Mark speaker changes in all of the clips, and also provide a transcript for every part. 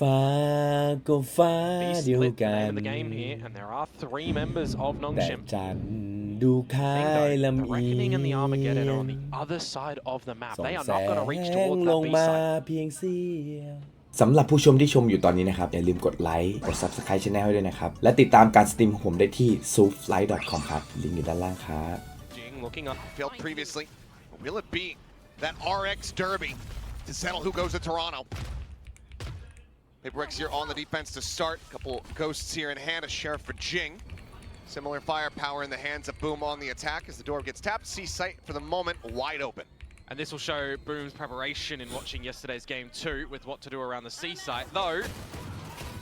Speaker 1: ฟ้าก็ฟ้า
Speaker 2: Beast
Speaker 1: เดียว
Speaker 2: lit the
Speaker 1: กัน
Speaker 2: name of the game here, and there are 3 members of
Speaker 1: แต่
Speaker 2: Nongshim.
Speaker 1: จันทร์ดูคล้าย
Speaker 2: The
Speaker 1: ลำเอี
Speaker 2: Reckoning
Speaker 1: ย
Speaker 2: and the Armageddon are on the
Speaker 1: ง
Speaker 2: other side of the map.
Speaker 1: ส่อง
Speaker 2: They are
Speaker 1: แส
Speaker 2: not going to reach
Speaker 1: ง
Speaker 2: towards
Speaker 1: ล
Speaker 2: that
Speaker 1: ง
Speaker 2: B
Speaker 1: มา
Speaker 2: side.
Speaker 1: เพียงเสี้ยวสำหรับผู้ชมที่ชมอยู่ตอนนี้นะครับอย่าลืมกดไลค์กด Subscribe Channel ให้ด้วยนะครับและติดตามการสตรีมของผมได้ที่ sooflight.com ครับลิงก์อยู่ด้านล่างครับ
Speaker 2: Jing looking up.
Speaker 3: Failed previously. Will it be that RX Derby to settle who goes to Toronto? PRX here on the defense to start. A couple ghosts here in hand. A sheriff for Jing. Similar firepower in the hands of Boom on the attack as the door gets tapped. C site for the moment wide open.
Speaker 2: And this will show Boom's preparation in watching yesterday's game too, with what to do around the C site. Though,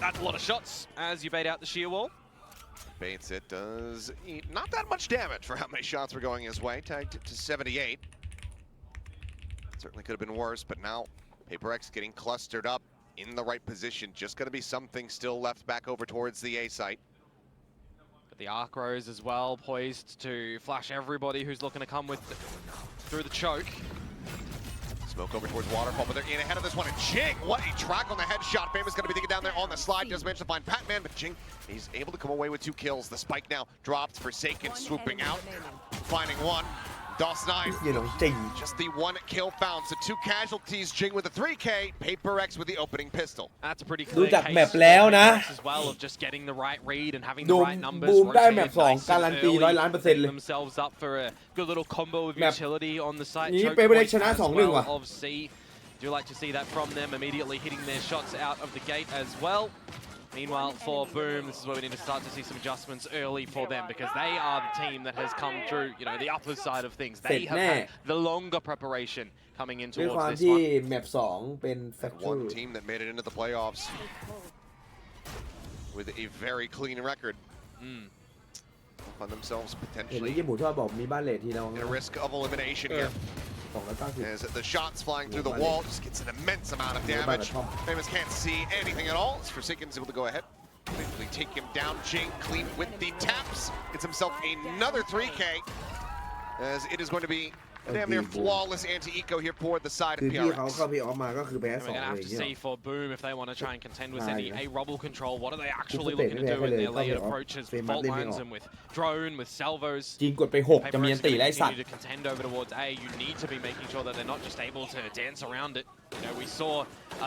Speaker 2: that's a lot of shots as you bait out the shear wall.
Speaker 3: Bates it does eat not that much damage for how many shots were going his way. Tagged to 78. Certainly could have been worse, but now PRX getting clustered up in the right position. Just going to be something still left back over towards the A site.
Speaker 2: But the arc rows as well, poised to flash everybody who's looking to come with through the choke.
Speaker 3: Smoke over towards Waterfall, but they're in ahead of this one. And Jing, what a track on the headshot. Famous going to be thinking down there on the slide. Does manage to find Pac-Man, but Jing, he's able to come away with 2 kills. The spike now dropped. Forsaken swooping out, finding one. DOS9, just the 1 kill found. So 2 casualties. Jing with the 3K. PRX with the opening pistol.
Speaker 2: That's a pretty
Speaker 1: ดู
Speaker 2: clear
Speaker 1: จาก
Speaker 2: case
Speaker 1: แมปแล้วนะ
Speaker 2: as well of just getting the right read and having
Speaker 1: ดู
Speaker 2: the right numbers.
Speaker 1: บูมได้แมป
Speaker 2: rotated
Speaker 1: 2
Speaker 2: nice
Speaker 1: การัน
Speaker 2: and
Speaker 1: ตี
Speaker 2: early,
Speaker 1: 100%
Speaker 2: setting
Speaker 1: เลย
Speaker 2: themselves up for a good little combo of
Speaker 1: แมป
Speaker 2: utility on the site.
Speaker 1: นี้
Speaker 2: Choke
Speaker 1: เป็นไปได้
Speaker 2: point
Speaker 1: ชนะ
Speaker 2: as
Speaker 1: 2-1
Speaker 2: well
Speaker 1: ว่ะ
Speaker 2: of C. Do like to see that from them, immediately hitting their shots out of the gate as well. Meanwhile, for Boom, this is where we need to start to see some adjustments early for them, because they are the team that has come through, you know, the upper side of things. They have had the longer preparation coming in
Speaker 1: ด้วยค
Speaker 2: towards
Speaker 1: วาม
Speaker 2: this
Speaker 1: ที่
Speaker 2: one.
Speaker 1: แมป2เป็น
Speaker 3: One team that made it into the playoffs with a very clean record. Find themselves
Speaker 1: เห็นไหม
Speaker 3: potentially
Speaker 1: ยี่หมูทอดบอกมีบ้านเลททีน้อง
Speaker 3: in a risk of elimination here.
Speaker 1: 290
Speaker 3: As the shots flying through the wall just gets an immense amount of damage. Famous can't see anything at all. Forsaken's able to go ahead. Eventually take him down. Jing clean with the taps. Gets himself another 3K. As it is going to be a damn near flawless anti-eco here for the side
Speaker 1: คือ
Speaker 3: of
Speaker 1: พี่เขาเข้า
Speaker 3: PRX.
Speaker 1: พี่ออฟมาก็คือแพ้
Speaker 2: And
Speaker 1: 2
Speaker 2: we're going to
Speaker 1: เลย
Speaker 2: have to
Speaker 1: เนี่ย
Speaker 2: see for Boom if they want to try and contend with any
Speaker 1: Nah,
Speaker 2: A-Rubble control. What are they actually
Speaker 1: Super
Speaker 2: looking to do
Speaker 1: big,
Speaker 2: in their
Speaker 1: really,
Speaker 2: layered
Speaker 1: really
Speaker 2: approaches with
Speaker 1: off.
Speaker 2: fault
Speaker 1: Really
Speaker 2: lines
Speaker 1: off.
Speaker 2: and with drone, with salvos?
Speaker 1: จริงกดไป 6 จะมีอันติ
Speaker 2: PRX
Speaker 1: ไล่สัตว์
Speaker 2: continue to contend over towards A. You need to be making sure that they're not just able to dance around it. You know, we saw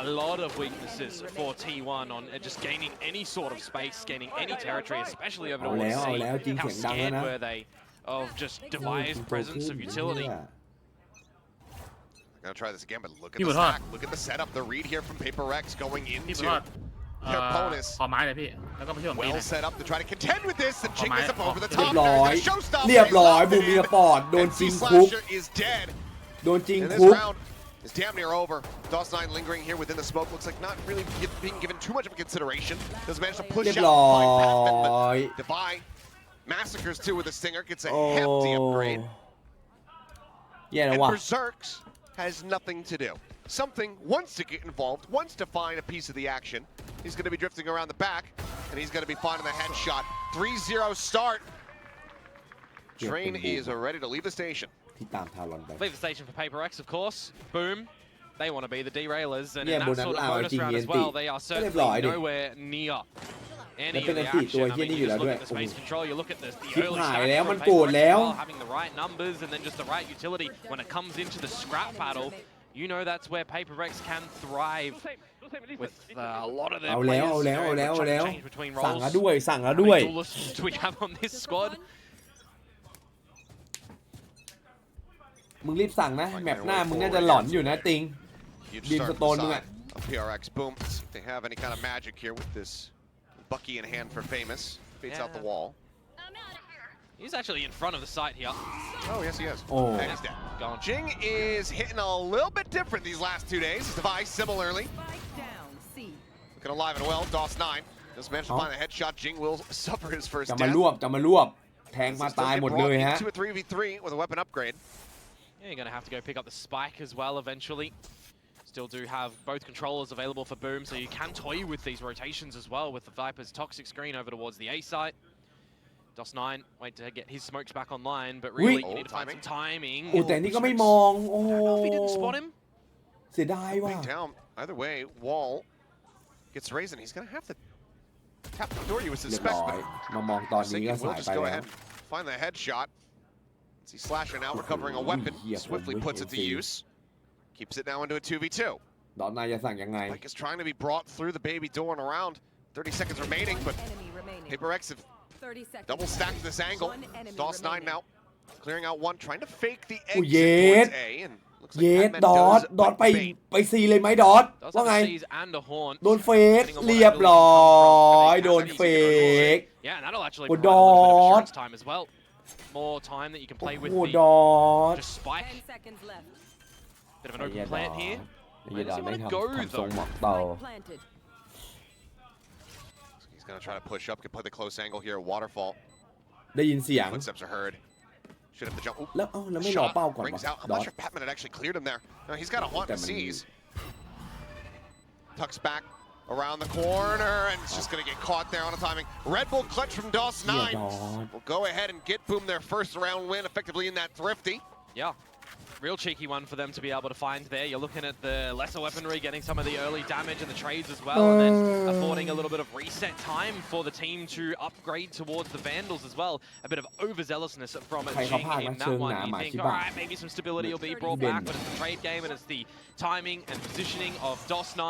Speaker 2: a lot of weaknesses for T1 on just gaining any sort of space, gaining any territory, especially over towards C.
Speaker 1: เอาแล้วจริง
Speaker 2: How
Speaker 1: เสียงดังแล้ว
Speaker 2: scared
Speaker 1: นะ
Speaker 2: were they of just devised presence of utility?
Speaker 3: Gonna try this again, but look at
Speaker 4: He
Speaker 3: the
Speaker 4: was hot.
Speaker 3: stack. Look at the setup. The read here from PRX going
Speaker 4: พี่
Speaker 3: into
Speaker 4: บอส
Speaker 3: their bonus.
Speaker 4: ขอไม้เลยพี่ แล้วก็มาช่วยผมตี
Speaker 3: Well
Speaker 4: หน่อย
Speaker 3: set up to try to contend with this. The Jing is up over the
Speaker 1: เรีย
Speaker 3: top.
Speaker 1: บร้อย
Speaker 3: There's a showstopper.
Speaker 1: เรียบร้อย
Speaker 3: He's
Speaker 1: บูมมี
Speaker 3: locked
Speaker 1: สปอร์ต โดน
Speaker 3: in.
Speaker 1: จริง
Speaker 3: And
Speaker 1: คุก
Speaker 3: C-Slasher is dead.
Speaker 1: โดนจริง
Speaker 3: And
Speaker 1: คุ
Speaker 3: this
Speaker 1: ก
Speaker 3: round is damn near over. DOS9 lingering here within the smoke. Looks like not really being given too much of a consideration. Doesn't manage to push
Speaker 1: เรียบ
Speaker 3: out
Speaker 1: ร้อ
Speaker 3: and find Pac-Man,
Speaker 1: ย
Speaker 3: but Defy massacres too with a stinger. Gets a
Speaker 1: โอ้
Speaker 3: hefty upgrade.
Speaker 1: แย่แล้ว
Speaker 3: And
Speaker 1: ว่ะ
Speaker 3: Berserks has nothing to do. Something wants to get involved, wants to find a piece of the action. He's going to be drifting around the back, and he's going to be finding the headshot. 3-0 start. Train is ready to leave the station.
Speaker 1: ที่ตามทารอนไป
Speaker 2: Leave the station for PRX, of course. Boom. They want to be the derailers, and
Speaker 1: Yeah,
Speaker 2: in that
Speaker 1: bonus
Speaker 2: sort of
Speaker 1: round,
Speaker 2: bonus
Speaker 1: Jing
Speaker 2: round as
Speaker 1: Yenti.
Speaker 2: well, they are
Speaker 1: เรียบร้อย
Speaker 2: certainly
Speaker 1: ดิ
Speaker 2: nowhere near any
Speaker 1: แล้ว
Speaker 2: of
Speaker 1: เป็น
Speaker 2: the
Speaker 1: อันติตัว
Speaker 2: action. I
Speaker 1: เฮี้ย
Speaker 2: mean,
Speaker 1: นี่อ
Speaker 2: you
Speaker 1: ยู่แล้ว
Speaker 2: just
Speaker 1: ด้
Speaker 2: look
Speaker 1: วย
Speaker 2: at the space control, you look at the
Speaker 1: ชิบ
Speaker 2: early
Speaker 1: หาย
Speaker 2: stacks
Speaker 1: แล้ว
Speaker 2: from
Speaker 1: มันโกรธ
Speaker 2: PRX
Speaker 1: แล้ว
Speaker 2: as well, having the right numbers, and then just the right utility. When it comes into the scrap battle, you know that's where PRX can thrive with a lot of their
Speaker 1: เอา
Speaker 2: players.
Speaker 1: แล้ว
Speaker 2: you know,
Speaker 1: เอา
Speaker 2: able to
Speaker 1: แล้ว
Speaker 2: chop and change between
Speaker 1: สั่ง
Speaker 2: roles.
Speaker 1: แล้วด้วยสั่งแล้ว
Speaker 2: How
Speaker 1: ด้วย
Speaker 2: many duelists do we have on this squad?
Speaker 1: มึงรีบสั่งนะ แมปหน้ามึงน่าจะหลอนอยู่นะติง
Speaker 3: Huge
Speaker 1: Beam
Speaker 3: start
Speaker 1: sa tone
Speaker 3: from the
Speaker 1: nga.
Speaker 3: side of PRX. Boom. See if they have any kind of magic here with this Bucky in hand for Famous. Baits out the
Speaker 2: Yeah.
Speaker 3: wall.
Speaker 2: He's actually in front of the site here.
Speaker 3: Oh, yes, he is.
Speaker 1: Oh.
Speaker 3: And he's dead.
Speaker 2: Gone.
Speaker 3: Jing is hitting a little bit different these last 2 days. Device similarly. Looking alive and well. DOS9 just managed to find a headshot. Jing will suffer his first
Speaker 1: จะมา
Speaker 3: death.
Speaker 1: รวบจะมารวบ แทงมาตายหมดเลยฮะ
Speaker 3: Into a 3v3 with a weapon upgrade.
Speaker 2: Yeah, you're going to have to go pick up the spike as well eventually. Still do have both controllers available for Boom, so you can toy with these rotations as well with the Viper's toxic screen over towards the A site. DOS9, wait to get his smokes back online, but really you need to find some timing.
Speaker 1: โอ้แต่นี่ก็ไม่มอง โอ้
Speaker 2: I don't know if he didn't spot him.
Speaker 1: เสียดายว่ะ
Speaker 3: Down. Either way, Wall gets raised, and he's going to have to tap the door you would
Speaker 1: เรียบ
Speaker 3: suspect.
Speaker 1: ร้อย
Speaker 3: But
Speaker 1: มามองตอนนี้ก็
Speaker 3: Forsaken
Speaker 1: สา
Speaker 3: will
Speaker 1: ย
Speaker 3: just
Speaker 1: ไป
Speaker 3: go
Speaker 1: แล้ว
Speaker 3: ahead and find the headshot. He's slashing out, recovering a
Speaker 1: Oh,
Speaker 3: weapon.
Speaker 1: yeah,
Speaker 3: Swiftly
Speaker 1: boy,
Speaker 3: puts it to
Speaker 1: see.
Speaker 3: use. Keeps it now into a 2v2.
Speaker 1: ดอนนายจะสั่งยังไง
Speaker 3: Spike is trying to be brought through the baby door and around. 30 seconds remaining, but PRX have double stacked this angle. DOS9 now clearing out one, trying to fake the exit towards A. And looks
Speaker 1: เย
Speaker 3: like
Speaker 1: ส
Speaker 3: Batman
Speaker 1: ดอท
Speaker 3: does
Speaker 1: ดอท
Speaker 3: bite
Speaker 1: ไป
Speaker 3: bait.
Speaker 1: ไปซีเลยไหมดอท
Speaker 2: Does
Speaker 1: ว่า
Speaker 2: have
Speaker 1: ไง
Speaker 2: a seize and a haunt.
Speaker 1: โดนเฟก
Speaker 2: depending on what
Speaker 1: เรียบ
Speaker 2: ability
Speaker 1: ร้อ
Speaker 2: comes
Speaker 1: ย
Speaker 2: from, but
Speaker 1: โดน
Speaker 2: they
Speaker 1: เฟ
Speaker 2: can easily
Speaker 1: ก
Speaker 2: Yeah, and that'll actually
Speaker 1: Oh,
Speaker 2: provide a little bit of
Speaker 1: dot.
Speaker 2: insurance time as well. More time that you can
Speaker 1: โอ้
Speaker 2: play with
Speaker 1: โห
Speaker 2: the
Speaker 1: ดอท
Speaker 2: just spike. Bit of an
Speaker 1: ไอ้
Speaker 2: open
Speaker 1: เหี้ยดอ
Speaker 2: plant
Speaker 1: ท
Speaker 2: here.
Speaker 1: ไอ้เหี้ยดอท
Speaker 2: Where
Speaker 1: ไม่
Speaker 2: does he
Speaker 1: ทำ
Speaker 2: wanna go,
Speaker 1: ทำทรง
Speaker 2: though?
Speaker 1: หมอกเต่า
Speaker 3: He's going to try to push up, can play the close angle here. Waterfall.
Speaker 1: ได้ยินเสียง
Speaker 3: Footsteps are heard. Should have the jump. Oop.
Speaker 1: แล้วแล้วไม่รอ
Speaker 3: Shot
Speaker 1: เป้าก่อน
Speaker 3: brings
Speaker 1: วะ
Speaker 3: out. I'm
Speaker 1: ดอ
Speaker 3: not
Speaker 1: ท
Speaker 3: sure if Patman had actually cleared him there. No, he's got a haunt and seize. Tucks back around the corner, and it's just going to get caught there on a timing. Red Bull clutch from
Speaker 1: เหี้ย
Speaker 3: DOS9.
Speaker 1: ดอท
Speaker 3: Will go ahead and get Boom their first round win effectively in that thrifty.
Speaker 2: Yeah. Real cheeky one for them to be able to find there. You're looking at the lesser weaponry, getting some of the early damage and the trades as well, and then affording a little bit of reset time for the team to upgrade towards the Vandals as well. A bit of overzealousness from
Speaker 1: ใครเขา
Speaker 2: Jing
Speaker 1: พลาด
Speaker 2: in
Speaker 1: นะ
Speaker 2: that
Speaker 1: เชิงห
Speaker 2: one.
Speaker 1: นา
Speaker 2: You
Speaker 1: หมา
Speaker 2: think,
Speaker 1: ชิ
Speaker 2: all
Speaker 1: บะ
Speaker 2: right, maybe some stability will be brought back, but it's the trade game and it's the timing and positioning of DOS9.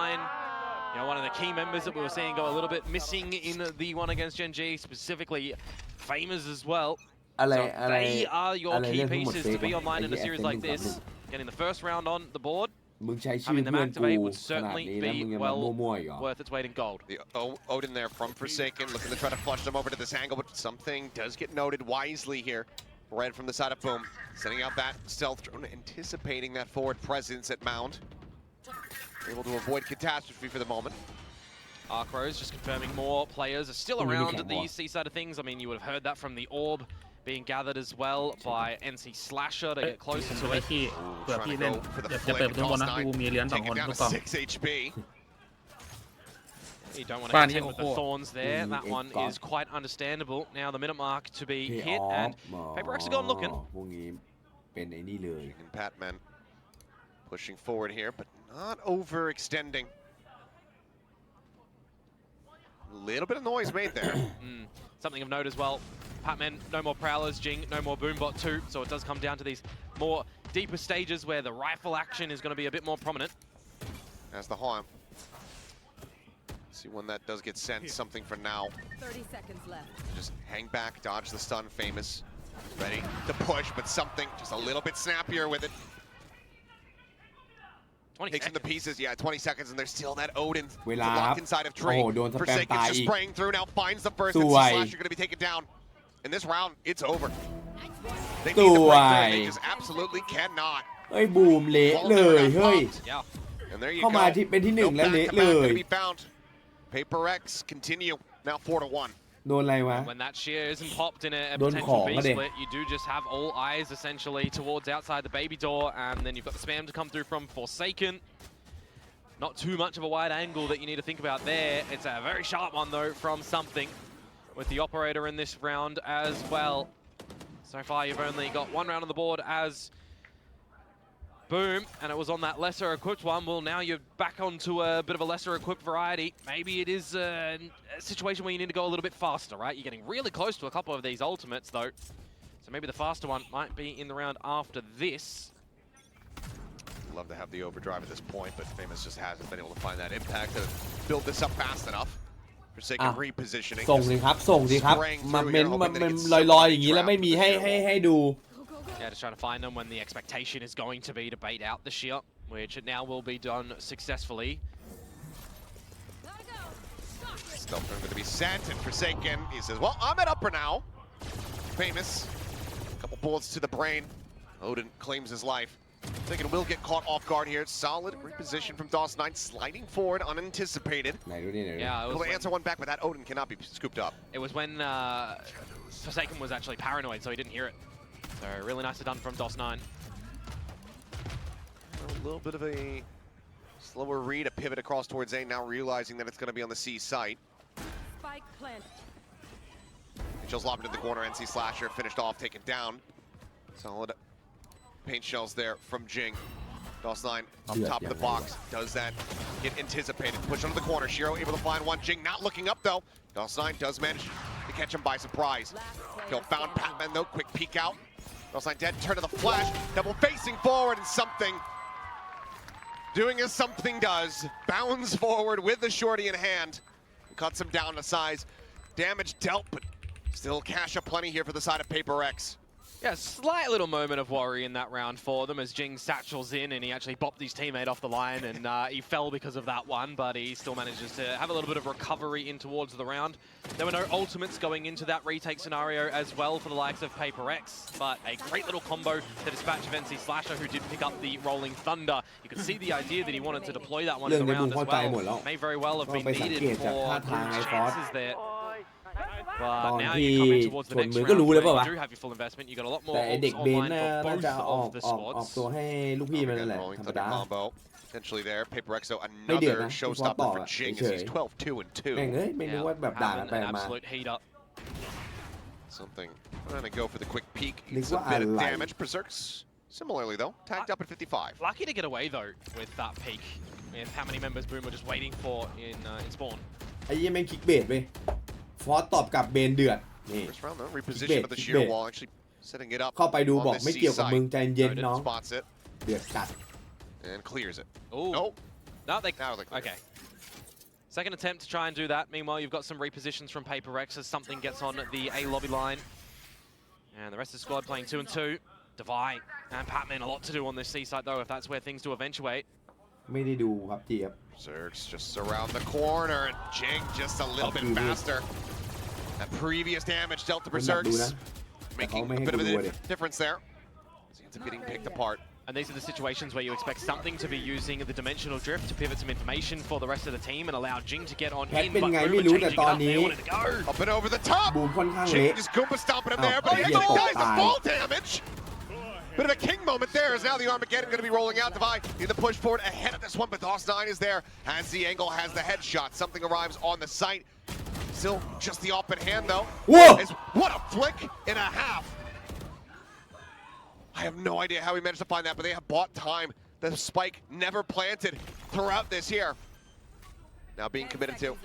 Speaker 2: You know, one of the key members that we were seeing go a little bit missing in the one against Gen G, specifically Famous as well.
Speaker 1: อะไร
Speaker 2: So
Speaker 1: อะไร
Speaker 2: they are your
Speaker 1: อะไร
Speaker 2: key
Speaker 1: เรื่องทั้งหมด
Speaker 2: pieces
Speaker 1: เฟ
Speaker 2: to
Speaker 1: ก
Speaker 2: be
Speaker 1: วะ
Speaker 2: online
Speaker 1: ไอ้
Speaker 2: in
Speaker 1: เหี้
Speaker 2: a
Speaker 1: ย
Speaker 2: series
Speaker 1: แอ
Speaker 2: like
Speaker 1: ดมิน
Speaker 2: this. Getting the first round on the board,
Speaker 1: มึงใช้ชื่อ
Speaker 2: having them
Speaker 1: เพื่อนกู
Speaker 2: activate would
Speaker 1: ขนาด
Speaker 2: certainly
Speaker 1: นี้แล้ว
Speaker 2: be
Speaker 1: มึงยังมา
Speaker 2: well
Speaker 1: มั่วๆอีกเหรอ
Speaker 2: worth its weight in gold.
Speaker 3: The Odin there from Forsaken, looking to try to flush them over to this angle, but something does get noted wisely here. Red from the side of Boom, sending out that stealth drone, anticipating that forward presence at Mound. Able to avoid catastrophe for the moment.
Speaker 2: Arcros just confirming more players are still
Speaker 1: Oh, really
Speaker 2: around
Speaker 1: can't
Speaker 2: at the
Speaker 1: walk.
Speaker 2: EC side of things. I mean, you would have heard that from the orb being gathered as well by NC Slasher to get
Speaker 4: ผม
Speaker 2: closer
Speaker 4: จะ
Speaker 2: to
Speaker 4: ไป
Speaker 2: it.
Speaker 4: ขี้เผื่อ
Speaker 3: Trying
Speaker 4: พี่
Speaker 3: to
Speaker 4: เล่น
Speaker 3: go for the
Speaker 4: จะ
Speaker 3: flick.
Speaker 4: เปิดประตูบนนะ
Speaker 3: DOS9
Speaker 4: กูมีเหรียญ2
Speaker 3: taking
Speaker 4: คน
Speaker 3: down
Speaker 4: ทุก
Speaker 3: to
Speaker 4: กล่อง
Speaker 3: 6 HP.
Speaker 2: You don't want to
Speaker 4: Fine,
Speaker 2: hit him with the
Speaker 4: yeah,
Speaker 2: thorns there. That one
Speaker 1: gone.
Speaker 2: is quite understandable. Now the minute mark to be
Speaker 1: เพย์
Speaker 2: hit
Speaker 1: ออ
Speaker 2: and
Speaker 1: ฟหมอ
Speaker 2: PRX are gone looking.
Speaker 1: พวกนี้เป็นไอ้นี่เลย
Speaker 3: And Patman pushing forward here, but not overextending. A little bit of noise made there.
Speaker 2: Something of note as well. Patman, no more Prowlers, Jing, no more Boombot 2, so it does come down to these more deeper stages where the rifle action is going to be a bit more prominent.
Speaker 3: As the harm. See when that does get sent, something for now.
Speaker 5: 30 seconds left.
Speaker 3: Just hang back, dodge the stun, Famous. Ready to push, but something just a little bit snappier with it.
Speaker 2: 20
Speaker 3: Takes him to
Speaker 2: seconds.
Speaker 3: pieces, yeah, 20 seconds, and there's still that Odin
Speaker 1: เวลา
Speaker 3: locked inside of Tree.
Speaker 1: โอ้โหโดนสแปม
Speaker 3: Forsaken
Speaker 1: ตาย
Speaker 3: just
Speaker 1: อีก
Speaker 3: spraying through now, finds the first,
Speaker 1: ส
Speaker 3: and
Speaker 1: วย
Speaker 3: Slash are going to be taken down. In this round, it's over. They
Speaker 1: ส
Speaker 3: need the
Speaker 1: วย
Speaker 3: breakthrough, and they just absolutely cannot.
Speaker 1: เฮ้ยบูมเละเลย เฮ้ย
Speaker 2: Yeah.
Speaker 3: And there you
Speaker 1: เข้า
Speaker 3: go.
Speaker 1: มาที่เป็นที่หนึ่ง
Speaker 3: No
Speaker 1: แล้ว
Speaker 3: back
Speaker 1: เละ
Speaker 3: to
Speaker 1: เล
Speaker 3: back
Speaker 1: ย
Speaker 3: gonna be found. PRX continue, now 4-1.
Speaker 1: โดนอะไรวะ
Speaker 2: When that shear isn't popped in a
Speaker 1: Don't
Speaker 2: potential
Speaker 1: call,
Speaker 2: B
Speaker 1: buddy.
Speaker 2: split, you do just have all eyes essentially towards outside the baby door, and then you've got the spam to come through from Forsaken. Not too much of a wide angle that you need to think about there. It's a very sharp one though from something with the operator in this round as well. So far you've only got one round on the board as Boom, and it was on that lesser equipped one. Well, now you're back onto a bit of a lesser equipped variety. Maybe it is a situation where you need to go a little bit faster, right? You're getting really close to a couple of these ultimates though. So maybe the faster one might be in the round after this.
Speaker 3: Love to have the overdrive at this point, but Famous just hasn't been able to find that impact to build this up fast enough. Forsaken repositioning.
Speaker 1: ส่งดิครับ ส่งดิครับ มาเม้นมาลอยๆอย่างนี้แล้วไม่มีให้ดู
Speaker 2: Yeah, just trying to find them when the expectation is going to be to bait out the shear, which it now will be done successfully.
Speaker 3: Still going to be sent, and Forsaken, he says, well, I'm at upper now. Famous, a couple bullets to the brain. Odin claims his life. Forsaken will get caught off guard here. Solid reposition from DOS9, sliding forward, unanticipated.
Speaker 1: ไหนดูนี่ไหนดู
Speaker 2: Yeah,
Speaker 3: Able to answer one back, but that Odin cannot be scooped up.
Speaker 2: it was when Forsaken was actually paranoid, so he didn't hear it. So really nicely done from DOS9.
Speaker 3: A little bit of a slower read, a pivot across towards A, now realizing that it's going to be on the C site.
Speaker 5: Spike plant.
Speaker 3: Shells lobbed into the corner, NC Slasher finished off, taken down. Solid paint shells there from Jing. DOS9 up
Speaker 1: Yeah,
Speaker 3: top of
Speaker 1: yeah,
Speaker 3: the box. Does that get anticipated? Push under the corner. Shiro able to find one. Jing not looking up though. DOS9 does manage to catch him by surprise. Kill found Patman though. Quick peek out. DOS9 dead. Turn to the flash. Double facing forward and something. Doing as something does. Bounds forward with the shorty in hand. Cuts him down to size. Damage dealt, but still cash aplenty here for the side of PRX.
Speaker 2: Yeah, slight little moment of worry in that round for them as Jing satchels in and he actually bopped his teammate off the line and he fell because of that one, but he still manages to have a little bit of recovery in towards the round. There were no ultimates going into that retake scenario as well for the likes of PRX, but a great little combo to dispatch of NC Slasher who did pick up the Rolling Thunder. You could see the idea that he wanted to deploy that one in the round as well. May very well have been needed for chances there. But now you come in towards the next round where you do have your full investment. You got a lot more
Speaker 1: แต่เด็ก
Speaker 2: ults
Speaker 1: เบน
Speaker 2: online
Speaker 1: น่า
Speaker 2: for
Speaker 1: จะ
Speaker 2: both
Speaker 1: ออก
Speaker 2: of the
Speaker 1: ออก
Speaker 2: squads.
Speaker 1: ตัวให้ลูกพี่มันนั่นแหละ
Speaker 3: Rolling
Speaker 1: ธรรม
Speaker 3: Thunder
Speaker 1: ดา
Speaker 3: combo potentially there. PRX though
Speaker 1: ไม่เดือด
Speaker 3: another
Speaker 1: นะ
Speaker 3: showstopper for
Speaker 1: อ่ะ
Speaker 3: Jing
Speaker 1: เฉ
Speaker 3: as
Speaker 1: ย
Speaker 3: he's 12-2 and
Speaker 1: แม่ง
Speaker 3: 2.
Speaker 1: เอ้ยไม่รู้ว่าแบบด่ากันไป
Speaker 2: Having an
Speaker 1: มา
Speaker 2: absolute heat up.
Speaker 3: Something. I'm gonna go for the quick peek.
Speaker 1: นึก
Speaker 3: It's a
Speaker 1: ว่า
Speaker 3: bit of
Speaker 1: อะไร
Speaker 3: damage. Berserks similarly though tagged up at 55.
Speaker 2: Lucky to get away though with that peak. With how many members Boom were just waiting for in spawn.
Speaker 1: ไอ้ยี่แม่งคิกเบดไปฟอสตอบกลับเบนเดือดนี่
Speaker 3: First round though, reposition of the sheer wall, actually setting it up.
Speaker 1: เข้าไปดูบอก
Speaker 3: on the
Speaker 1: ไม่เกี่ยวกับ
Speaker 3: C
Speaker 1: มึง
Speaker 3: side.
Speaker 1: ใจเย็น
Speaker 3: Noted,
Speaker 1: น้อง
Speaker 3: spots it
Speaker 1: เดือดจัด
Speaker 3: and clears it.
Speaker 2: Oh.
Speaker 3: Nope.
Speaker 2: No, they.
Speaker 3: Now they clear.
Speaker 2: Okay. Second attempt to try and do that. Meanwhile, you've got some repositions from PRX as something gets on the A lobby line. And the rest of the squad playing 2 and 2. Divide and Patman a lot to do on this C side though, if that's where things do eventuate.
Speaker 1: ไม่ได้ดูครับเจี๊ยบ
Speaker 3: Berserks just around the corner and Jing just a little bit faster. That previous damage dealt to
Speaker 1: มันดักดู
Speaker 3: Berserks,
Speaker 1: นะ แต่เขา
Speaker 3: making
Speaker 1: ไม่
Speaker 3: a
Speaker 1: ให้
Speaker 3: bit
Speaker 1: กู
Speaker 3: of
Speaker 1: ดู
Speaker 3: a
Speaker 1: เลย
Speaker 3: difference there. Seems to be getting picked apart.
Speaker 2: And these are the situations where you expect something to be using the dimensional drift to pivot some information for the rest of the team and allow Jing to get on
Speaker 1: แพท
Speaker 2: in.
Speaker 1: เป็น
Speaker 2: But
Speaker 1: ไง
Speaker 2: Boom
Speaker 1: ไม่
Speaker 2: are
Speaker 1: รู้
Speaker 2: changing
Speaker 1: แต่
Speaker 2: it
Speaker 1: ตอน
Speaker 2: up. They
Speaker 1: นี้
Speaker 2: wanted to go.
Speaker 3: Up and over the top.
Speaker 1: บูมค่อนข้าง
Speaker 3: Jing
Speaker 1: เละ
Speaker 3: just Goomba stomping him there,
Speaker 1: Oh,
Speaker 3: but he
Speaker 1: yeah,
Speaker 3: actually dies the
Speaker 1: die.
Speaker 3: fall damage. Bit of a king moment there as now the Armageddon going to be rolling out. Divide in the push forward ahead of this one, but DOS9 is there. Has the angle, has the headshot. Something arrives on the site. Still just the open hand though.
Speaker 1: Whoa!
Speaker 3: What a flick and a half. I have no idea how he managed to find that, but they have bought time. The spike never planted throughout this here. Now being committed to.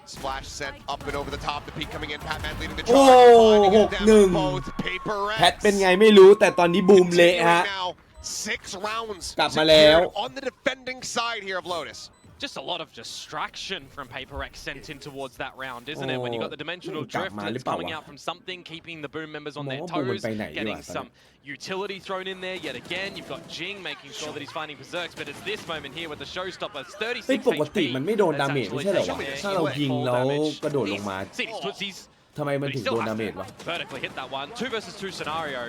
Speaker 3: Splash sent up and over the top. The peak coming in. Patman leading the charge.
Speaker 1: Oh,
Speaker 3: Finding it down
Speaker 1: 6-1
Speaker 3: both PRX.
Speaker 1: แพทเป็นไงไม่รู้แต่ตอนนี้บูมเละฮะ
Speaker 3: Now 6 rounds
Speaker 1: กลับมาแล้ว
Speaker 3: secured on the defending side here of Lotus.
Speaker 2: Just a lot of distraction from PRX sent in towards that round, isn't it? When you got the dimensional
Speaker 1: Oh, กลับ
Speaker 2: drift
Speaker 1: มาหรือ
Speaker 2: that's
Speaker 1: เปล่า
Speaker 2: coming
Speaker 1: วะ
Speaker 2: out from something, keeping the Boom members on
Speaker 1: มอง
Speaker 2: their
Speaker 1: ว่าบูมมัน
Speaker 2: toes,
Speaker 1: ไปไหนดี
Speaker 2: getting
Speaker 1: วะตอน
Speaker 2: some
Speaker 1: นี้
Speaker 2: utility thrown in there yet again. You've got Jing making sure that he's finding berserks, but it's this moment here with the showstopper.
Speaker 1: เฮ้ย
Speaker 2: 36
Speaker 1: ปกติ
Speaker 2: HP.
Speaker 1: มันไม่โดน
Speaker 2: That's
Speaker 1: ดาเมจ
Speaker 2: actually
Speaker 1: ไม่ใช่เหรอ
Speaker 2: taken
Speaker 1: วะ
Speaker 2: there.
Speaker 1: ถ้าเรา
Speaker 2: He
Speaker 1: ยิง
Speaker 2: went
Speaker 1: แล้ว
Speaker 2: full damage.
Speaker 1: กระโดดลงมา
Speaker 2: Seen his tootsies.
Speaker 1: ทำไมมัน
Speaker 2: But
Speaker 1: ถึ
Speaker 2: he
Speaker 1: ง
Speaker 2: still
Speaker 1: โดน
Speaker 2: has
Speaker 1: ดาเมจ
Speaker 2: to
Speaker 1: วะ
Speaker 2: vertically hit that one. 2 versus 2 scenario,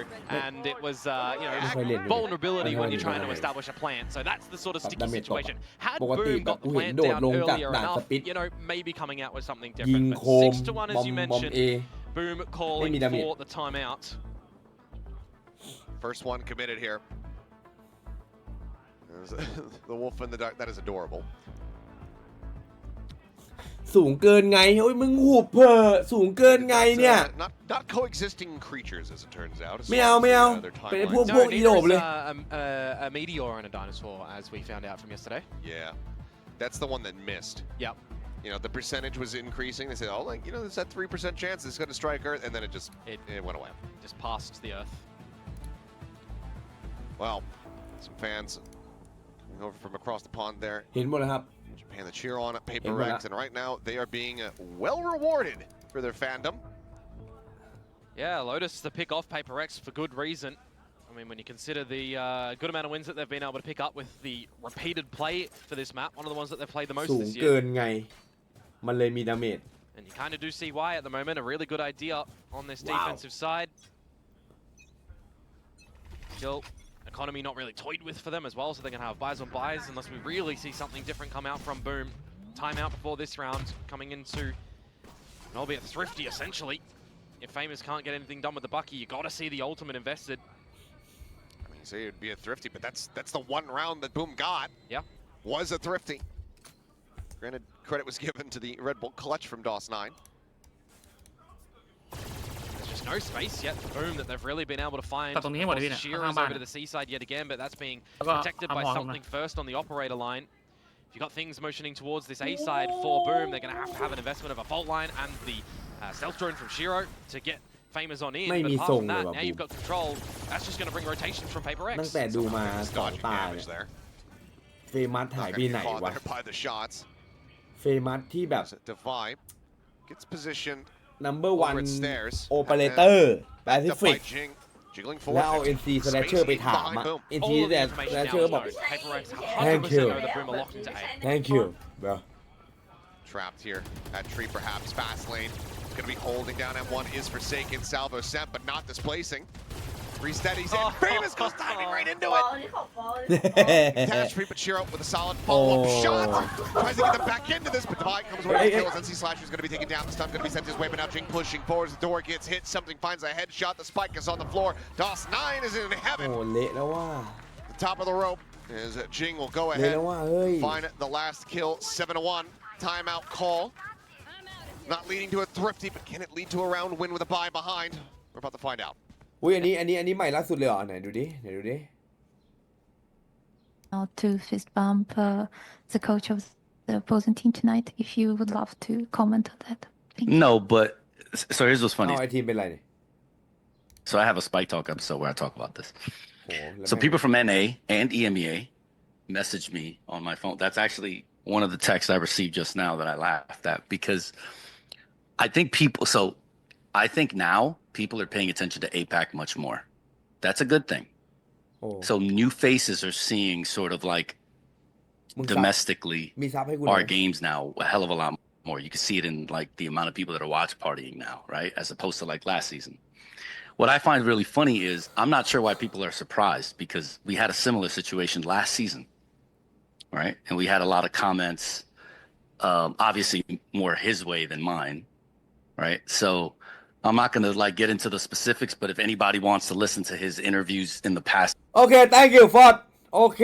Speaker 2: and it was vulnerability when you're trying to establish a plant. So that's the sort of sticky situation. Had
Speaker 1: ปกติ
Speaker 2: Boom
Speaker 1: แบบ
Speaker 2: got
Speaker 1: กู
Speaker 2: the
Speaker 1: เห็น
Speaker 2: plant
Speaker 1: โดด
Speaker 2: down
Speaker 1: ลงจาก
Speaker 2: earlier
Speaker 1: ด่านส
Speaker 2: enough,
Speaker 1: ปิด
Speaker 2: you know, maybe coming out with something
Speaker 1: ยิง
Speaker 2: different.
Speaker 1: โค
Speaker 2: But
Speaker 1: ม
Speaker 2: 6-1,
Speaker 1: บอ
Speaker 2: as
Speaker 1: ม
Speaker 2: you
Speaker 1: บอม
Speaker 2: mentioned,
Speaker 1: เอ
Speaker 2: Boom
Speaker 1: ไม่
Speaker 2: calling
Speaker 1: มีดาเมจ
Speaker 2: for the timeout.
Speaker 3: First one committed here. The wolf in the dark. That is adorable.
Speaker 1: สูงเกินไงโอ้ยมึงหุบเพ้อสูงเกินไงเนี่ย
Speaker 3: Not coexisting creatures as it turns out.
Speaker 1: ไม่เอาไม่เอา เป็นพวก
Speaker 2: No,
Speaker 1: อีโดบ
Speaker 2: neither
Speaker 1: เลย
Speaker 2: is a meteor and a dinosaur, as we found out from yesterday.
Speaker 3: Yeah, that's the one that missed.
Speaker 2: Yep.
Speaker 3: You know, the percentage was increasing. They said, oh, like, you know, there's that 3% chance it's going to strike Earth, and then it went away.
Speaker 2: Just passed the Earth.
Speaker 3: Well, some fans coming over from across the pond there.
Speaker 1: เห็นหมดแล้วครับ
Speaker 3: Japan, the cheer on at PRX, and right now they are being well rewarded for their fandom.
Speaker 2: Yeah, Lotus the pick off PRX for good reason. I mean, when you consider the good amount of wins that they've been able to pick up with the repeated play for this map, one of the ones that they've played the most
Speaker 1: สูง
Speaker 2: this
Speaker 1: เกิ
Speaker 2: year.
Speaker 1: นไง มันเลยมีดาเมจ
Speaker 2: And you kind of do see why at the moment. A really good idea on this defensive side. Still, economy not really toyed with for them as well, so they're going to have buys on buys unless we really see something different come out from Boom. Timeout before this round, coming into an albeit thrifty essentially. If Famous can't get anything done with the Bucky, you got to see the ultimate invested.
Speaker 3: I mean, you say it'd be a thrifty, but that's the one round that Boom got.
Speaker 2: Yeah.
Speaker 3: Was a thrifty. Granted, credit was given to the Red Bull clutch from DOS9. Let's just
Speaker 2: no space yet for Boom that they've really been able to find.
Speaker 4: ตัดตรงนี้ให้หมดเลยพี่เนี่ย
Speaker 2: Shearer's
Speaker 4: ข้างบ้าน
Speaker 2: over to the seaside yet again, but that's being
Speaker 4: แล้วก็
Speaker 2: protected by
Speaker 4: ทำหอลงนะ
Speaker 2: something first on the operator line. If you've got things motioning towards this A side for Boom, they're going to have an investment of a fault line and the stealth drone from Shiro to get Famous on in.
Speaker 1: ไม่
Speaker 2: But
Speaker 1: มี
Speaker 2: apart
Speaker 1: ทรง
Speaker 2: from
Speaker 1: เลย
Speaker 2: that,
Speaker 1: ว่ะ
Speaker 2: now
Speaker 1: บู
Speaker 2: you've got control. That's just going to bring rotations from Paper
Speaker 1: ตั้ง
Speaker 2: X.
Speaker 1: แต่ดูมา
Speaker 3: Famous
Speaker 1: สอง
Speaker 3: dodging
Speaker 1: ตา
Speaker 3: damage
Speaker 1: เนี่ย
Speaker 3: there.
Speaker 1: เฟมัสหายไป
Speaker 3: Not
Speaker 1: ไหน
Speaker 3: gonna get caught
Speaker 1: วะ
Speaker 3: there by the shots.
Speaker 1: เฟมัสที่แบบ
Speaker 3: Divide gets positioned
Speaker 1: number
Speaker 3: over
Speaker 1: one
Speaker 3: at stairs.
Speaker 1: operator
Speaker 3: Backed up by
Speaker 1: Pacific
Speaker 3: Jing, jiggling
Speaker 1: แล้ว
Speaker 3: forward.
Speaker 1: เอา NC Slasher ไปถามอะ
Speaker 3: Spacing
Speaker 1: NC
Speaker 2: All of the
Speaker 1: Slasher
Speaker 2: information
Speaker 1: บอก
Speaker 2: now is known. Paper X
Speaker 1: Thank
Speaker 2: 100%
Speaker 1: you.
Speaker 2: know that Boom are locked into A.
Speaker 1: thank you bro
Speaker 3: Trapped here at tree, perhaps. Fast lane. Gonna be holding down M1 is Forsaken. Salvo sent, but not displacing. Three steadies in. Famous goes diving right into it. Dash tree, but Shiro with a solid follow-up shot. Tries to get them back into this, but Divide comes away with kills. NC Slasher's gonna be taken down. The stun gonna be sent his way, but now Jing pushing forward as the door gets hit. Something finds a headshot. The spike is on the floor. DOS9 is in
Speaker 1: โอ้
Speaker 3: heaven.
Speaker 1: เละแล้วว่า
Speaker 3: The top of the rope is Jing will go
Speaker 1: เละ
Speaker 3: ahead.
Speaker 1: แล้วว่าเฮ้ย
Speaker 3: Find the last kill, 7-1. Timeout call. Not leading to a thrifty, but can it lead to a round win with a buy behind? We're about to find out.
Speaker 1: อุ้ยอันนี้ใหม่ล่าสุดเลยเหรอไหนดูดิ
Speaker 6: To fist bump the coach of the opposing team tonight. If you would love to comment on that. Thank you.
Speaker 7: No, but so here's what's
Speaker 1: เอา
Speaker 7: funny.
Speaker 1: ไอทีมเป็นไรเนี่ย
Speaker 7: So I have a Spike Talk episode where I talk about this.
Speaker 1: โหแล้ว
Speaker 7: So
Speaker 1: แม่ง
Speaker 7: people from NA and EMEA messaged me on my phone. That's actually one of the texts I received just now that I laughed at because I think now people are paying attention to APAC much more. That's a good thing.
Speaker 1: โอ้
Speaker 7: So new faces are seeing sort of like
Speaker 1: มึงซับ
Speaker 7: domestically
Speaker 1: มีซับให้กูหน่อ
Speaker 7: our
Speaker 1: ย
Speaker 7: games now a hell of a lot more. You can see it in like the amount of people that are watch partying now, right? As opposed to like last season. What I find really funny is I'm not sure why people are surprised because we had a similar situation last season, right? And we had a lot of comments, obviously more his way than mine, right? So I'm not going to like get into the specifics, but if anybody wants to listen to his interviews in the past,
Speaker 1: โอเค thank you Ford โอเค